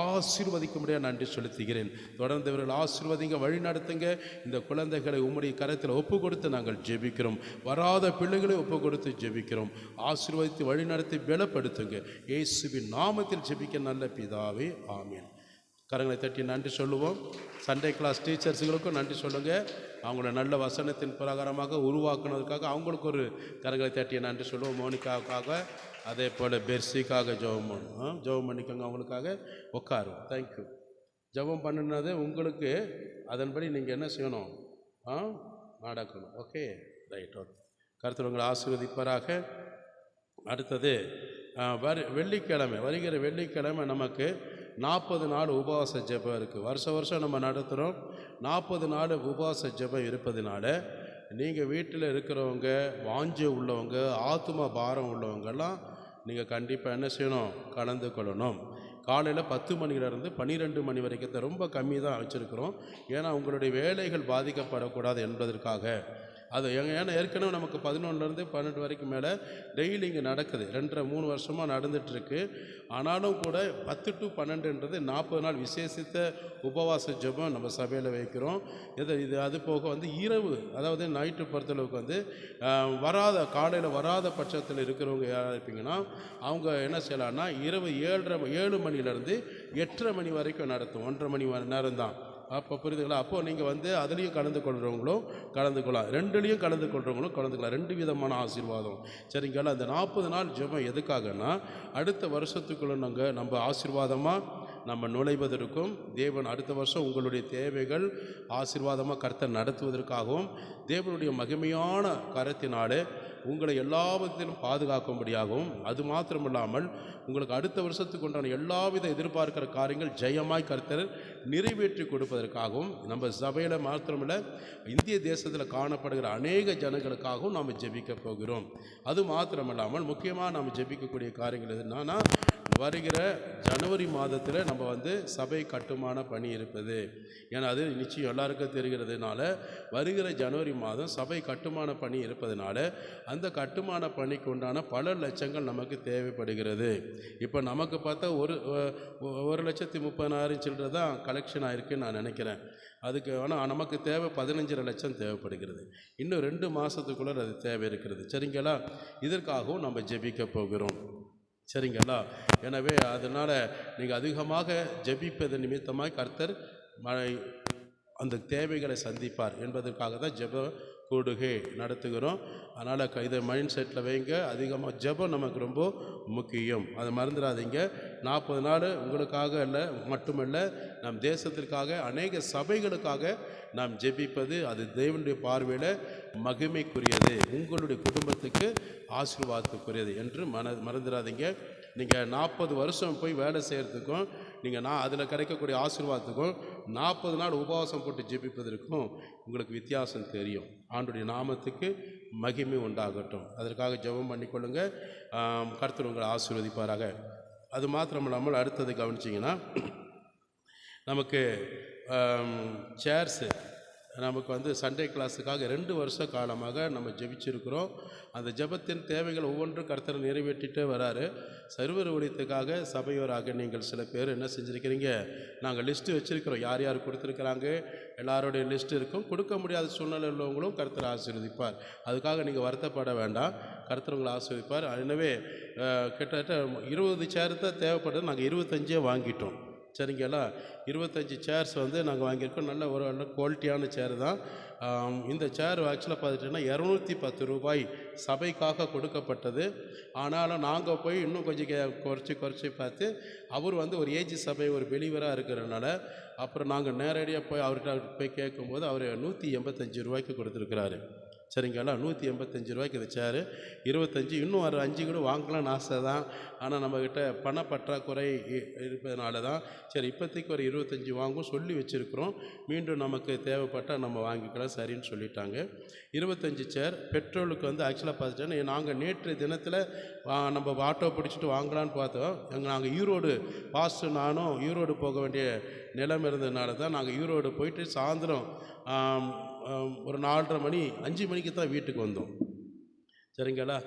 ஆசீர்வதிக்கும்படியாக நன்றி செலுத்துகிறேன். தொடர்ந்து இவர்கள் ஆசீர்வதிங்க, வழி நடத்துங்க. இந்த குழந்தைகளை உம்முடைய கரத்தில் ஒப்பு கொடுத்து நாங்கள் ஜெபிக்கிறோம். வராத பிள்ளைகளை ஒப்பு கொடுத்து ஜெபிக்கிறோம். ஆசீர்வதித்து வழி நடத்தி பலப்படுத்துங்க. இயேசுவின் நாமத்தில் ஜெபிக்க நல்ல பிதாவே, ஆமென். கரங்களை தட்டி நன்றி சொல்லுவோம். சண்டே கிளாஸ் டீச்சர்ஸுகளுக்கும் நன்றி சொல்லுங்கள். அவங்கள நல்ல வசனத்தின் பிரகாரமாக உருவாக்குனதுக்காக அவங்களுக்கு ஒரு கரங்களை தட்டிய நன்றி சொல்லுவோம். மோனிகாவுக்காக, அதே போல் பெர்சிக்காக ஜெபம் பண்ணிக்கோங்க. அவங்களுக்காக உட்காரும். தேங்க்யூ. ஜெபம் பண்ணினது உங்களுக்கு அதன்படி நீங்கள் என்ன செய்யணும்? நடக்கணும். Okay, right. ஓகே, கர்த்தர் உங்களை ஆசீர்வதிப்பாராக. அடுத்தது வெள்ளிக்கிழமை, வருகிற வெள்ளிக்கிழமை நமக்கு 40 நாள் உபவாச ஜெபம் இருக்குது. வருஷம் நம்ம நடத்துகிறோம். 40 நாள் உபவாச ஜெபம் இருப்பதுனால நீங்கள் வீட்டில் இருக்கிறவங்க, வாஞ்சை உள்ளவங்க, ஆத்தும பாரம் உள்ளவங்கெல்லாம் நீங்கள் கண்டிப்பாக என்ன செய்யணும்? கலந்து கொள்ளணும். காலையில் 10 மணிலேருந்து 12 மணி வரைக்கும் ரொம்ப கம்மி தான் வச்சுருக்கிறோம். ஏன்னா உங்களுடைய வேலைகள் பாதிக்கப்படக்கூடாது என்பதற்காக. அது ஏன்னா ஏற்கனவே நமக்கு 11லேருந்து 12 வரைக்கும் மேலே டெய்லி இங்கே நடக்குது. 2-3 வருஷமாக நடந்துகிட்ருக்கு. ஆனாலும் கூட 10 to 12ன்றது 40 நாள் விசேஷித்த உபவாச ஜெபம் நம்ம சபையில் வைக்கிறோம். இது அது போக இரவு, அதாவது நைட்டு பொறுத்தளவுக்கு காலையில் வராத பட்சத்தில் இருக்கிறவங்க யாராக இருப்பீங்கன்னா அவங்க என்ன செய்யலாம்னா இரவு 7 மணிலேருந்து 8:30 மணி வரைக்கும் நடத்தும். 1.5 மணி நேரம் தான். அப்போ புரியுதுங்களா? அப்போது நீங்கள் அதுலேயும் கலந்து கொள்கிறவங்களும் கலந்துக்கலாம், 2லேயும் கலந்து கொள்கிறவங்களும் கலந்துக்கலாம். 2 விதமான ஆசீர்வாதம். சரிங்களா? அந்த 40 நாள் ஜெபம் எதுக்காகனா அடுத்த வருஷத்துக்குள்ளே நம்ம ஆசீர்வாதமாக நம்ம நுழைவதற்கும், தேவன் அடுத்த வருஷம் உங்களுடைய தேவைகள் ஆசீர்வாதமாக கர்த்தர் நடத்துவதற்காகவும், தேவனுடைய மகிமையான கரத்தினாலே உங்களை எல்லாவற்றிலும் பாதுகாக்கும்படியாகவும், அது மாத்திரமில்லாமல் உங்களுக்கு அடுத்த வருஷத்துக்கு உண்டான எல்லாவித எதிர்பார்க்கிற காரியங்கள் ஜெயமாய் கர்த்தர் நிறைவேற்றி கொடுப்பதற்காகவும், நம்ம சபையில் மாத்திரமில்லை இந்திய தேசத்தில் காணப்படுகிற அநேக ஜனங்களுக்காகவும் நாம் ஜெபிக்க போகிறோம். அது மாத்திரமில்லாமல் முக்கியமாக நாம் ஜெபிக்கக்கூடிய காரியங்கள் என்னன்னா, வருகிற ஜனவரி மாதத்தில் நம்ம சபை கட்டுமான பணி இருப்பது. ஏன்னா அது நிச்சயம் எல்லாருக்கும் தெரிகிறதுனால வருகிற ஜனவரி மாதம் சபை கட்டுமான பணி இருப்பதுனால அந்த கட்டுமான பணிக்கு உண்டான பல லட்சங்கள் நமக்கு தேவைப்படுகிறது. இப்போ நமக்கு பார்த்தா 1,30,000 சில்லறை தான் கலெக்ஷன் ஆகிருக்குன்னு நான் நினைக்கிறேன். அதுக்கு ஆனால் நமக்கு தேவை 15 லட்சம் தேவைப்படுகிறது. இன்னும் 2 மாதத்துக்குள்ளே அது தேவை இருக்கிறது. சரிங்களா? இதற்காகவும் நம்ம ஜெபிக்க போகிறோம். சரிங்களா? எனவே அதனால் நீங்கள் அதிகமாக ஜெபிப்பது நிமித்தமாக கர்த்தர் அந்த தேவைகளை சந்திப்பார் என்பதற்காக தான் ஜெப கூடுகை நடத்துகிறோம். அதனால் இதை மைண்ட் செட்டில் வைங்க. அதிகமாக ஜெபம் நமக்கு ரொம்ப முக்கியம், அதை மறந்துடாதீங்க. 40 நாள் உங்களுக்காக இல்லை மட்டுமல்ல, நம் தேசத்திற்காக அநேக சபைகளுக்காக நாம் ஜெபிப்பது அது தேவனுடைய பார்வையில் மகிமைக்குரியது, உங்களுடைய குடும்பத்துக்கு ஆசீர்வாதத்துக்குரியது என்று மறந்துடாதீங்க. நீங்கள் 40 வருஷம் போய் வேலை செய்கிறதுக்கும் நான் அதில் கிடைக்கக்கூடிய ஆசீர்வாதத்துக்கும் 40 நாள் உபவாசம் போட்டு ஜெபிப்பதற்கும் உங்களுக்கு வித்தியாசம் தெரியும். ஆண்டவருடைய நாமத்துக்கு மகிமை உண்டாகட்டும். அதற்காக ஜெபம் பண்ணிக்கொள்ளுங்க. கர்த்தர் உங்களை ஆசீர்வதிப்பாராக. அது மாத்திரமில்லாமல் அடுத்தது கவனிச்சிங்கன்னா, நமக்கு சேர்ஸு நமக்கு சண்டே கிளாஸுக்காக 2 வருஷ காலமாக நம்ம ஜெபிச்சிருக்கிறோம். அந்த ஜெபத்தின் தேவைகள் ஒவ்வொன்றும் கர்த்தர் நிறைவேற்றிட்டே வராரு. சர்வர் ஊழியத்துக்காக சபையோராக நீங்கள் சில பேர் என்ன செஞ்சுருக்கிறீங்க, நாங்கள் லிஸ்ட்டு வச்சுருக்கிறோம், யார் யார் கொடுத்துருக்குறாங்க, எல்லாரோடைய லிஸ்ட்டு இருக்கும். கொடுக்க முடியாத சூழ்நிலை உள்ளவங்களும் கர்த்தர் ஆசீர்வதிப்பார். அதுக்காக நீங்கள் வருத்தப்பட வேண்டாம், கர்த்தர் உங்களை ஆசீர்வதிப்பார். எனவே கிட்டத்தட்ட 20 சேர் தான் தேவைப்படுது. நாங்கள் 25 வாங்கிட்டோம். சரிங்களா? 25 சேர்ஸ் நாங்கள் வாங்கியிருக்கோம். நல்ல ஒரு நல்ல குவாலிட்டியான சேர் தான். இந்த சேர் ஆக்சுவலாக பார்த்துட்டிங்கன்னா 210 ரூபாய் சபைக்காக கொடுக்கப்பட்டது. ஆனாலும் நாங்கள் போய் இன்னும் கொஞ்சம் குறைச்சி பார்த்து, அவர் ஒரு ஏஜ் சபை ஒரு பெலிவராக இருக்கிறதுனால அப்புறம் நாங்கள் நேரடியாக போய் அவர்கிட்ட போய் கேட்கும்போது அவர் 185 ரூபாய்க்கு கொடுத்துருக்குறாரு. சரிங்களா? 185 ரூபாய்க்கு இந்த சேரு. 25 இன்னும் ஒரு 5 கூட வாங்கலாம்னு ஆசை தான். ஆனால் நம்மக்கிட்ட பண பற்றாக்குறை இருப்பதனால தான் சரி இப்போதைக்கு ஒரு 25 வாங்கும் சொல்லி வச்சுருக்குறோம். மீண்டும் நமக்கு தேவைப்பட்டால் நம்ம வாங்கிக்கலாம் சரின்னு சொல்லிட்டாங்க. 25 சேர். பெட்ரோலுக்கு ஆக்சுவலாக பார்த்துட்டோன்னா நாங்கள் நேற்று தினத்தில் நம்ம ஆட்டோ பிடிச்சிட்டு வாங்கலான்னு பார்த்தோம். நாங்கள் ஈரோடு நானும் ஈரோடு போக வேண்டிய நிலைமை இருந்ததுனால தான் நாங்கள் ஈரோடு போயிட்டு சாயந்தரம் ஒரு 4:30 மணி 5 மணிக்கு தான் வீட்டுக்கு வந்தோம். சரிங்களா?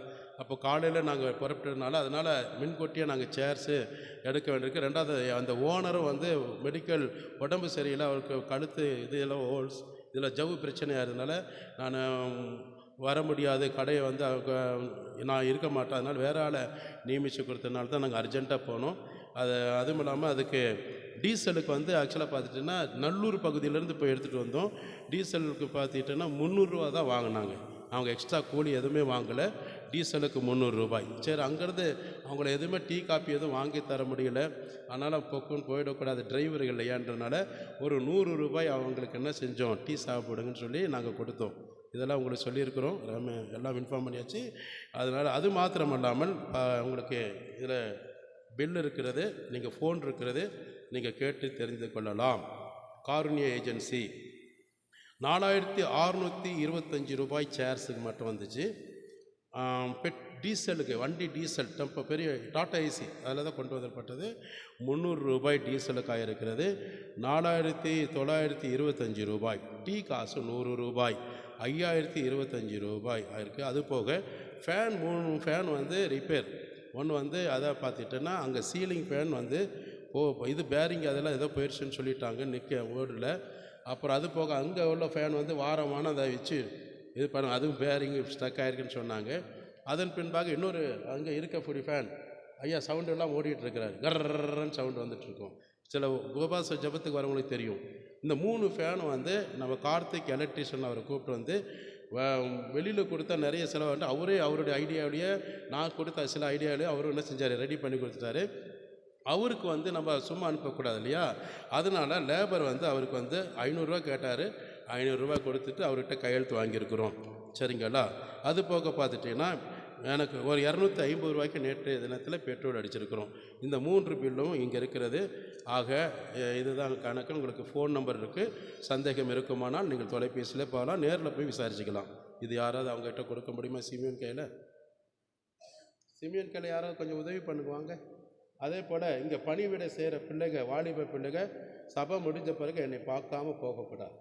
அப்போ காலையில் நாங்கள் புறப்பட்டதுனால அதனால் முன்கூட்டியாக நாங்கள் சேர்ஸு எடுக்க வேண்டியிருக்கு. ரெண்டாவது அந்த ஓனரும் மெடிக்கல் உடம்பு சரியில்லை, அவருக்கு கழுத்து இதெல்லாம் ஹோல்ஸ் இதில் ஜவ்வு பிரச்சனையாக இருந்தனால நான் வர முடியாது, கடையை நான் இருக்க மாட்டேன், அதனால் வேறு ஆளை நியமித்து கொடுத்ததுனால தான் நாங்கள் அர்ஜெண்ட்டாக போனோம். அதுவும் இல்லாமல் அதுக்கு டீசலுக்கு ஆக்சுவலாக பார்த்துட்டிங்கன்னா நல்லூர் பகுதியிலேருந்து போய் எடுத்துகிட்டு வந்தோம். டீசலுக்கு பார்த்துக்கிட்டோன்னா 300 ரூபா தான் வாங்கினாங்க. அவங்க எக்ஸ்ட்ரா கூலி எதுவுமே வாங்கலை. டீசலுக்கு 300 ரூபாய். சரி, அங்கேருந்து அவங்கள எதுவுமே டீ காப்பி எதுவும் வாங்கி தர முடியல. அதனால் பொக்குன்னு போயிடக்கூடாது டிரைவர்கள் இல்லையான்றனால ஒரு 100 ரூபாய் அவங்களுக்கு என்ன செஞ்சோம், டீ சாப்பிடுங்கன்னு சொல்லி நாங்கள் கொடுத்தோம். இதெல்லாம் உங்களுக்கு சொல்லியிருக்கிறோம், எல்லாம் இன்ஃபார்ம் பண்ணியாச்சு. அதனால் அது மாத்திரமல்லாமல் உங்களுக்கு இதில் பில் இருக்கிறது, நீங்கள் ஃபோன் இருக்கிறது, நீங்கள் கேட்டு தெரிந்து கொள்ளலாம். காருண்ய ஏஜென்சி 4625 ரூபாய் சேர்ஸுக்கு மட்டும் வந்துச்சு. டீசலுக்கு வண்டி டீசல் பெரிய டாட்டா ஏசி அதில் தான் கொண்டு வரப்பட்டது. 300 ரூபாய் டீசலுக்காக இருக்கிறது. 4925 ரூபாய். டீ காசு 100 ரூபாய். 5025 ரூபாய் ஆயிருக்கு. அது போக ஃபேன் 3 ஃபேன் ரிப்பேர். ஒன்று அதை பார்த்துட்டேன்னா அங்கே சீலிங் ஃபேன் இது பேரிங் அதெல்லாம் ஏதோ போயிடுச்சுன்னு சொல்லிட்டாங்க, நிற்க ஓடல. அப்புறம் அது போக அங்கே உள்ள ஃபேன் வாரமான அதை வச்சு இது பண்ண, அதுவும் பேரிங் ஸ்டக் ஆகிருக்குன்னு சொன்னாங்க. அதன் பின்பாக இன்னொரு அங்கே இருக்க ஃபேன் ஐயா சவுண்டு எல்லாம் ஓடிட்டுருக்கிறாரு, கர்ன்னு சவுண்டு வந்துட்டுருக்கோம். சில உபவாச ஜபத்துக்கு வரவங்களுக்கு தெரியும். இந்த 3 ஃபேனும் நம்ம கார்த்திக் எலக்ட்ரிஷியன் அவரை கூப்பிட்டு வெளியில் கொடுத்தா நிறைய செலவு அவரே அவருடைய ஐடியாவிலேயே நான் கொடுத்த சில ஐடியாவிலேயே அவரும் என்ன செஞ்சார், ரெடி பண்ணி கொடுத்துட்டாரு. அவருக்கு நம்ம சும்மா அனுப்பக்கூடாது இல்லையா, அதனால் லேபர் அவருக்கு 500 ரூபா கேட்டார். 500 ரூபா கொடுத்துட்டு அவர்கிட்ட கையெழுத்து வாங்கியிருக்கிறோம். சரிங்களா? அது போக பார்த்துட்டிங்கன்னா எனக்கு ஒரு 250 ரூபாய்க்கு நேற்று தினத்தில் பெட்ரோல் அடிச்சிருக்கிறோம். இந்த 3 பில்லும் இங்கே இருக்கிறது. ஆக இதுதான் கணக்கு. உங்களுக்கு ஃபோன் நம்பர் இருக்குது, சந்தேகம் இருக்குமானால் நீங்கள் தொலைபேசியில் போகலாம், நேரில் போய் விசாரிச்சுக்கலாம். இது யாராவது அவங்ககிட்ட கொடுக்க முடியுமா? சிமியன் கையில் யாராவது கொஞ்சம் உதவி பண்ணுவாங்க. அதே போல் இங்கே பணிவிடை செய்கிற பிள்ளைங்க, வாலிப பிள்ளைங்க சபை முடிஞ்ச பிறகு என்னை பார்க்காம போகக்கூடாது.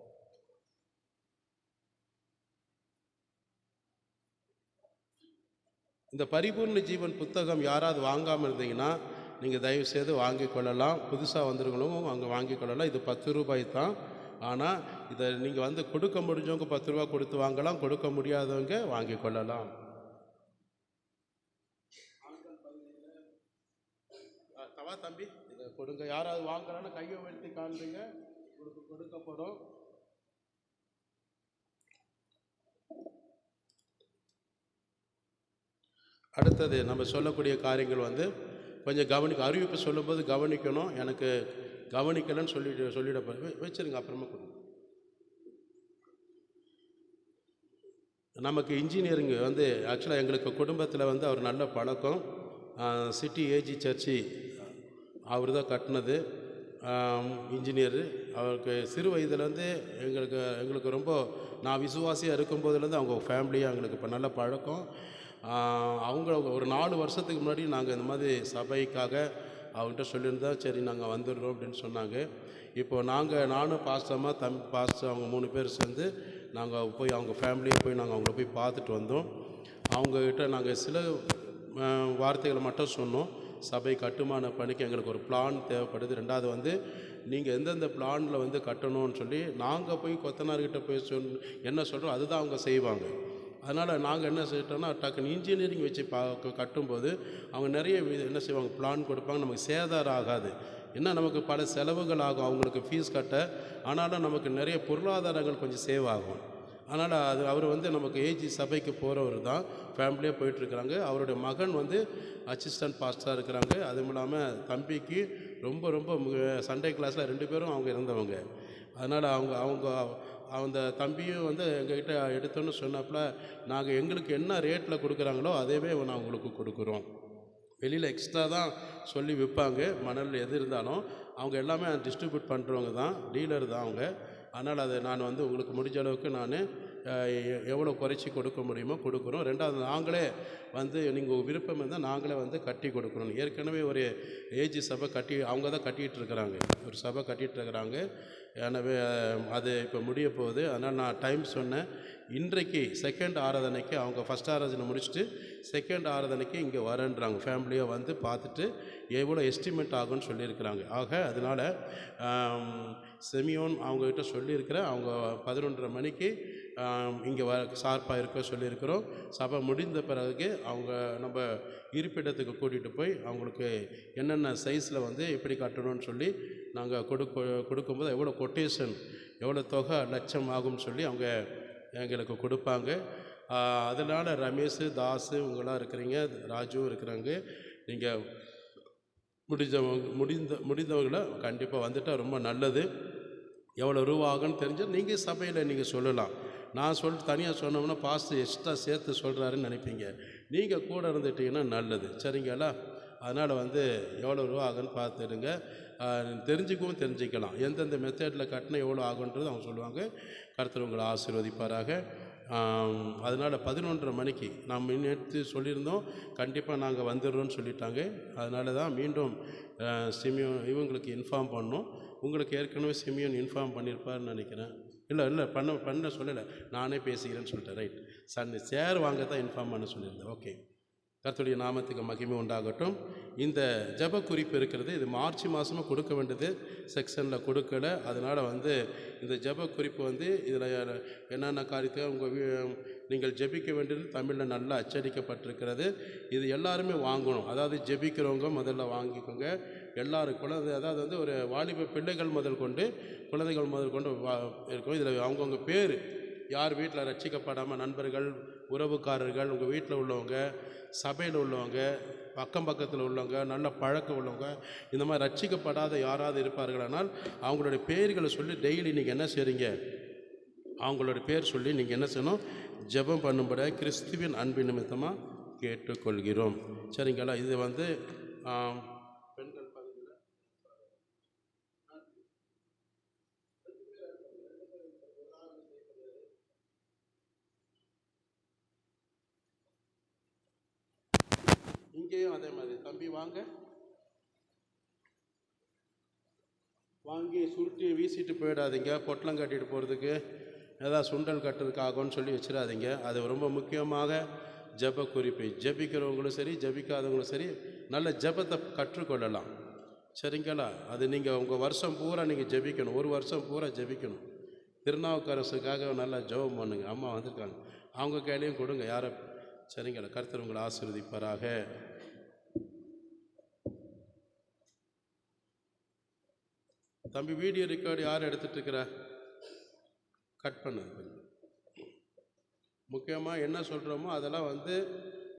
இந்த பரிபூர்ண ஜீவன் புத்தகம் யாராவது வாங்காமல் இருந்தீங்கன்னா நீங்கள் தயவுசெய்து வாங்கி கொள்ளலாம். புதுசாக வந்திருக்கணும் அங்கே வாங்கி கொள்ளலாம். இது 10 ரூபாய் தான். ஆனால் இதை நீங்கள் கொடுக்க முடிஞ்சவங்க 10 ரூபா கொடுத்து வாங்கலாம், கொடுக்க முடியாதவங்க வாங்கி கொள்ளலாம். தவா தம்பி இதை கொடுங்க. யாராவது வாங்கலான்னு கையை உயர்த்தி காண்றீங்க, கொடுக்கப்படும். அடுத்தது நம்ம சொல்லக்கூடிய காரியங்கள் கொஞ்சம் அறிவிப்பு சொல்லும்போது கவனிக்கணும். எனக்கு கவனிக்கலன்னு சொல்லிட வச்சுருங்க, அப்புறமா கொடுங்க. நமக்கு இன்ஜினியரிங் ஆக்சுவலாக எங்களுக்கு குடும்பத்தில் அவர் நல்ல பழக்கம். சிட்டி ஏஜி சர்ச்சு அவர் தான் கட்டினது. இன்ஜினியரு. அவருக்கு சிறு வயதுலேருந்து எங்களுக்கு ரொம்ப நான் விசுவாசியாக இருக்கும்போதுலேருந்து அவங்க ஃபேமிலியாக எங்களுக்கு இப்போ நல்ல பழக்கம். அவங்க ஒரு 4 வருஷத்துக்கு முன்னாடி நாங்கள் இந்த மாதிரி சபைக்காக அவங்ககிட்ட சொல்லியிருந்தோம். சரி நாங்கள் வந்துடுறோம் அப்படின்னு சொன்னாங்க. இப்போது நானும் பாஸ்டம்மா பாஸ்டர் அவங்க 3 பேர் சேர்ந்து நாங்கள் போய் அவங்க ஃபேமிலியை போய் நாங்கள் அவங்கள போய் பார்த்துட்டு வந்தோம். அவங்கக்கிட்ட நாங்கள் சில வார்த்தைகளை மட்டும் சொன்னோம். சபை கட்டுமான பணிக்கு எங்களுக்கு ஒரு பிளான் தேவைப்படுது. 2வது வந்து நீங்கள் எந்தெந்த பிளானில் வந்து கட்டணும்னு சொல்லி நாங்கள் போய் கொத்தனார்கிட்ட போய் என்ன சொல்கிறோம் அதுதான் அவங்க செய்வாங்க. அதனால் நாங்கள் என்ன செய்யிட்டோம்னா டக்குன்னு இன்ஜினியரிங் வச்சு கட்டும்போது அவங்க நிறைய என்ன செய்வாங்க, பிளான் கொடுப்பாங்க. நமக்கு சேதாரம் ஆகாது. என்ன நமக்கு பல செலவுகள் ஆகும் அவங்களுக்கு ஃபீஸ் கட்ட. ஆனாலும் நமக்கு நிறைய பொருளாதாரங்கள் கொஞ்சம் சேவ் ஆகும். அதனால் அவர் வந்து நமக்கு ஏஜி சபைக்கு போகிறவர் தான், ஃபேமிலியாக போயிட்டுருக்குறாங்க. அவருடைய மகன் வந்து அசிஸ்டன்ட் பாஸ்டராக இருக்கிறாங்க. அதுவும் இல்லாமல் தம்பிக்கு ரொம்ப சண்டே கிளாஸில் 2 பேரும் அவங்க இருந்தவங்க. அதனால் அவங்க அந்த தம்பியும் வந்து எங்ககிட்ட எடுத்தோன்னு சொன்னப்பல நாங்கள் எங்களுக்கு என்ன ரேட்டில் கொடுக்குறாங்களோ அதேவே நான் உங்களுக்கு கொடுக்குறோம். வெளியில் எக்ஸ்ட்ரா தான் சொல்லி விற்பாங்க. மணல் எது இருந்தாலும் அவங்க எல்லாமே டிஸ்ட்ரிபியூட் பண்ணுறவங்க தான், டீலர் தான் அவங்க. அதனால் அதை நான் வந்து உங்களுக்கு முடிஞ்ச அளவுக்கு நான் எவ்வளோ குறைச்சி கொடுக்க முடியுமோ கொடுக்குறோம். 2வது நாங்களே வந்து நீங்கள் விருப்பம் இருந்தால் நாங்களே வந்து கட்டி கொடுக்குறோம். ஏற்கனவே ஒரு ஏஜி சபை அவங்க தான் கட்டிகிட்டு இருக்கிறாங்க, ஒரு சபை கட்டிகிட்டு இருக்கிறாங்க. எனவே அது இப்போ முடிய போகுது. அதனால் நான் டைம் சொன்னேன். இன்றைக்கு 2nd ஆராதனைக்கு அவங்க ஃபஸ்ட் ஆராதனை முடிச்சுட்டு 2nd ஆராதனைக்கு இங்கே வரேன்றாங்க. ஃபேமிலியாக வந்து பார்த்துட்டு எவ்வளோ எஸ்டிமேட் ஆகும்னு சொல்லியிருக்கிறாங்க. ஆக அதனால் செமியோன் அவங்கக்கிட்ட சொல்லியிருக்கிறேன். அவங்க 11:30 மணிக்கு இங்கே ஷார்ப்பாக இருக்க சொல்லியிருக்கிறோம். சபை முடிந்த பிறகு அவங்க நம்ம இருப்பிடத்துக்கு கூட்டிகிட்டு போய் அவங்களுக்கு என்னென்ன சைஸில் வந்து எப்படி கட்டணும்னு சொல்லி நாங்கள் கொடுக்கும்போது எவ்வளோ கொட்டேஷன் எவ்வளோ தொகை லட்சம் ஆகும்னு சொல்லி அவங்க எங்களுக்கு கொடுப்பாங்க. அதனால் ரமேஷ், தாஸ் இவங்களாம் இருக்கிறீங்க, ராஜு இருக்கிறாங்க. நீங்கள் முடிந்தவங்களை கண்டிப்பாக வந்துட்டால் ரொம்ப நல்லது. எவ்வளோ ரூபா ஆகுன்னு தெரிஞ்சால் நீங்கள் சபையில் நீங்கள் சொல்லலாம். நான் தனியாக சொன்னோம்னா பாஸ்டர் எக்ஸ்ட்ரா சேர்த்து சொல்கிறாருன்னு நினைப்பீங்க. நீங்கள் கூட இருந்துட்டீங்கன்னா நல்லது. சரிங்களா? அதனால் வந்து எவ்வளோ ரூபா ஆகுன்னு பார்த்துடுங்க. தெரிஞ்சுக்கலாம். எந்தெந்த மெத்தடில் கட்டினா எவ்வளோ ஆகுன்றது அவங்க சொல்லுவாங்க. கர்த்தர் உங்களை ஆசீர்வதிப்பாராக. அதனால் 11:30 மணிக்கு நாம் முன்னெடுத்து சொல்லியிருந்தோம். கண்டிப்பாக நாங்கள் வந்துடுறோன்னு சொல்லிட்டாங்க. அதனால தான் மீண்டும் சிமியோன் இவங்களுக்கு இன்ஃபார்ம் பண்ணோம். உங்களுக்கு ஏற்கனவே சிமியோன் இன்ஃபார்ம் பண்ணியிருப்பார்னு நினைக்கிறேன். இல்லை பண்ண சொல்லலை, நானே பேசிக்கிறேன்னு சொல்லிட்டேன். ரைட், சேர் வாங்க தான் இன்ஃபார்ம் பண்ண சொல்லியிருந்தேன். ஓகே, கர்த்தருடைய நாமத்துக்கு மகிமை உண்டாகட்டும். இந்த ஜெப குறிப்பு இருக்கிறது, இது மார்ச் மாதமாக கொடுக்க வேண்டியது செக்ஷனில் கொடுக்கலை. அதனால் வந்து இந்த ஜெப குறிப்பு வந்து இதில் என்னென்ன காரியத்தை நீங்கள் ஜெபிக்க வேண்டியது தமிழில் நல்லா அச்சடிக்கப்பட்டிருக்கிறது. இது எல்லாருமே வாங்கணும். அதாவது ஜெபிக்கிறவங்க முதல்ல வாங்கிக்கோங்க. எல்லாரும் குழந்தை, அதாவது வந்து ஒரு வாலிப பிள்ளைகள் முதல் கொண்டு குழந்தைகள் முதல் கொண்டு இருக்கும். இதில் அவங்கவுங்க பேர், யார் வீட்டில் ரட்சிக்கப்படாமல், நண்பர்கள், உறவுக்காரர்கள், உங்கள் வீட்டில் உள்ளவங்க, சபையில் உள்ளவங்க, பக்கத்தில் உள்ளவங்க, நல்ல பழக்கம் உள்ளவங்க, இந்த மாதிரி ரட்சிக்கப்படாத யாராவது இருப்பார்களானால் அவங்களுடைய பேர்களை சொல்லி டெய்லி நீங்கள் என்ன செய்கிறீங்க, அவங்களோட பேர் சொல்லி நீங்கள் என்ன செய்யணும், ஜெபம் பண்ணும்படியாக கிறிஸ்துவின் அன்பின் நிமித்தமாக கேட்டுக்கொள்கிறோம். சரிங்களா? இது வந்து பெண்கள் பகுதியில் இங்கேயும் அதே மாதிரி. தம்பி வாங்கி சுருட்டி வீசிட்டு போயிடாதீங்க. பொட்டலம் கட்டிட்டு போகிறதுக்கு ஏதாவது சுண்டல் கட்டுறதுக்கு ஆகும்னு சொல்லி வச்சிடாதீங்க. அது ரொம்ப முக்கியமாக ஜெப குறிப்பு. ஜெபிக்கிறவங்களும் சரி, ஜெபிக்காதவங்களும் சரி, நல்ல ஜெபத்தை கற்றுக்கொள்ளலாம். சரிங்களா? அது நீங்கள் உங்கள் வருஷம் பூரா நீங்கள் ஜெபிக்கணும். ஒரு வருஷம் பூரா ஜெபிக்கணும். திருநாவுக்கரசுக்காக நல்லா ஜெபம் பண்ணுங்க. அம்மா வந்திருக்காங்க, அவங்க கையிலையும் கொடுங்க. யாரை? சரிங்களா? கர்த்தர் உங்களை ஆசீர்வதிப்பாராக. தம்பி, வீடியோ ரெக்கார்டு யார் எடுத்துகிட்ருக்கிற? கட் பண்ணது கொஞ்சம். முக்கியமாக என்ன சொல்கிறோமோ அதெல்லாம் வந்து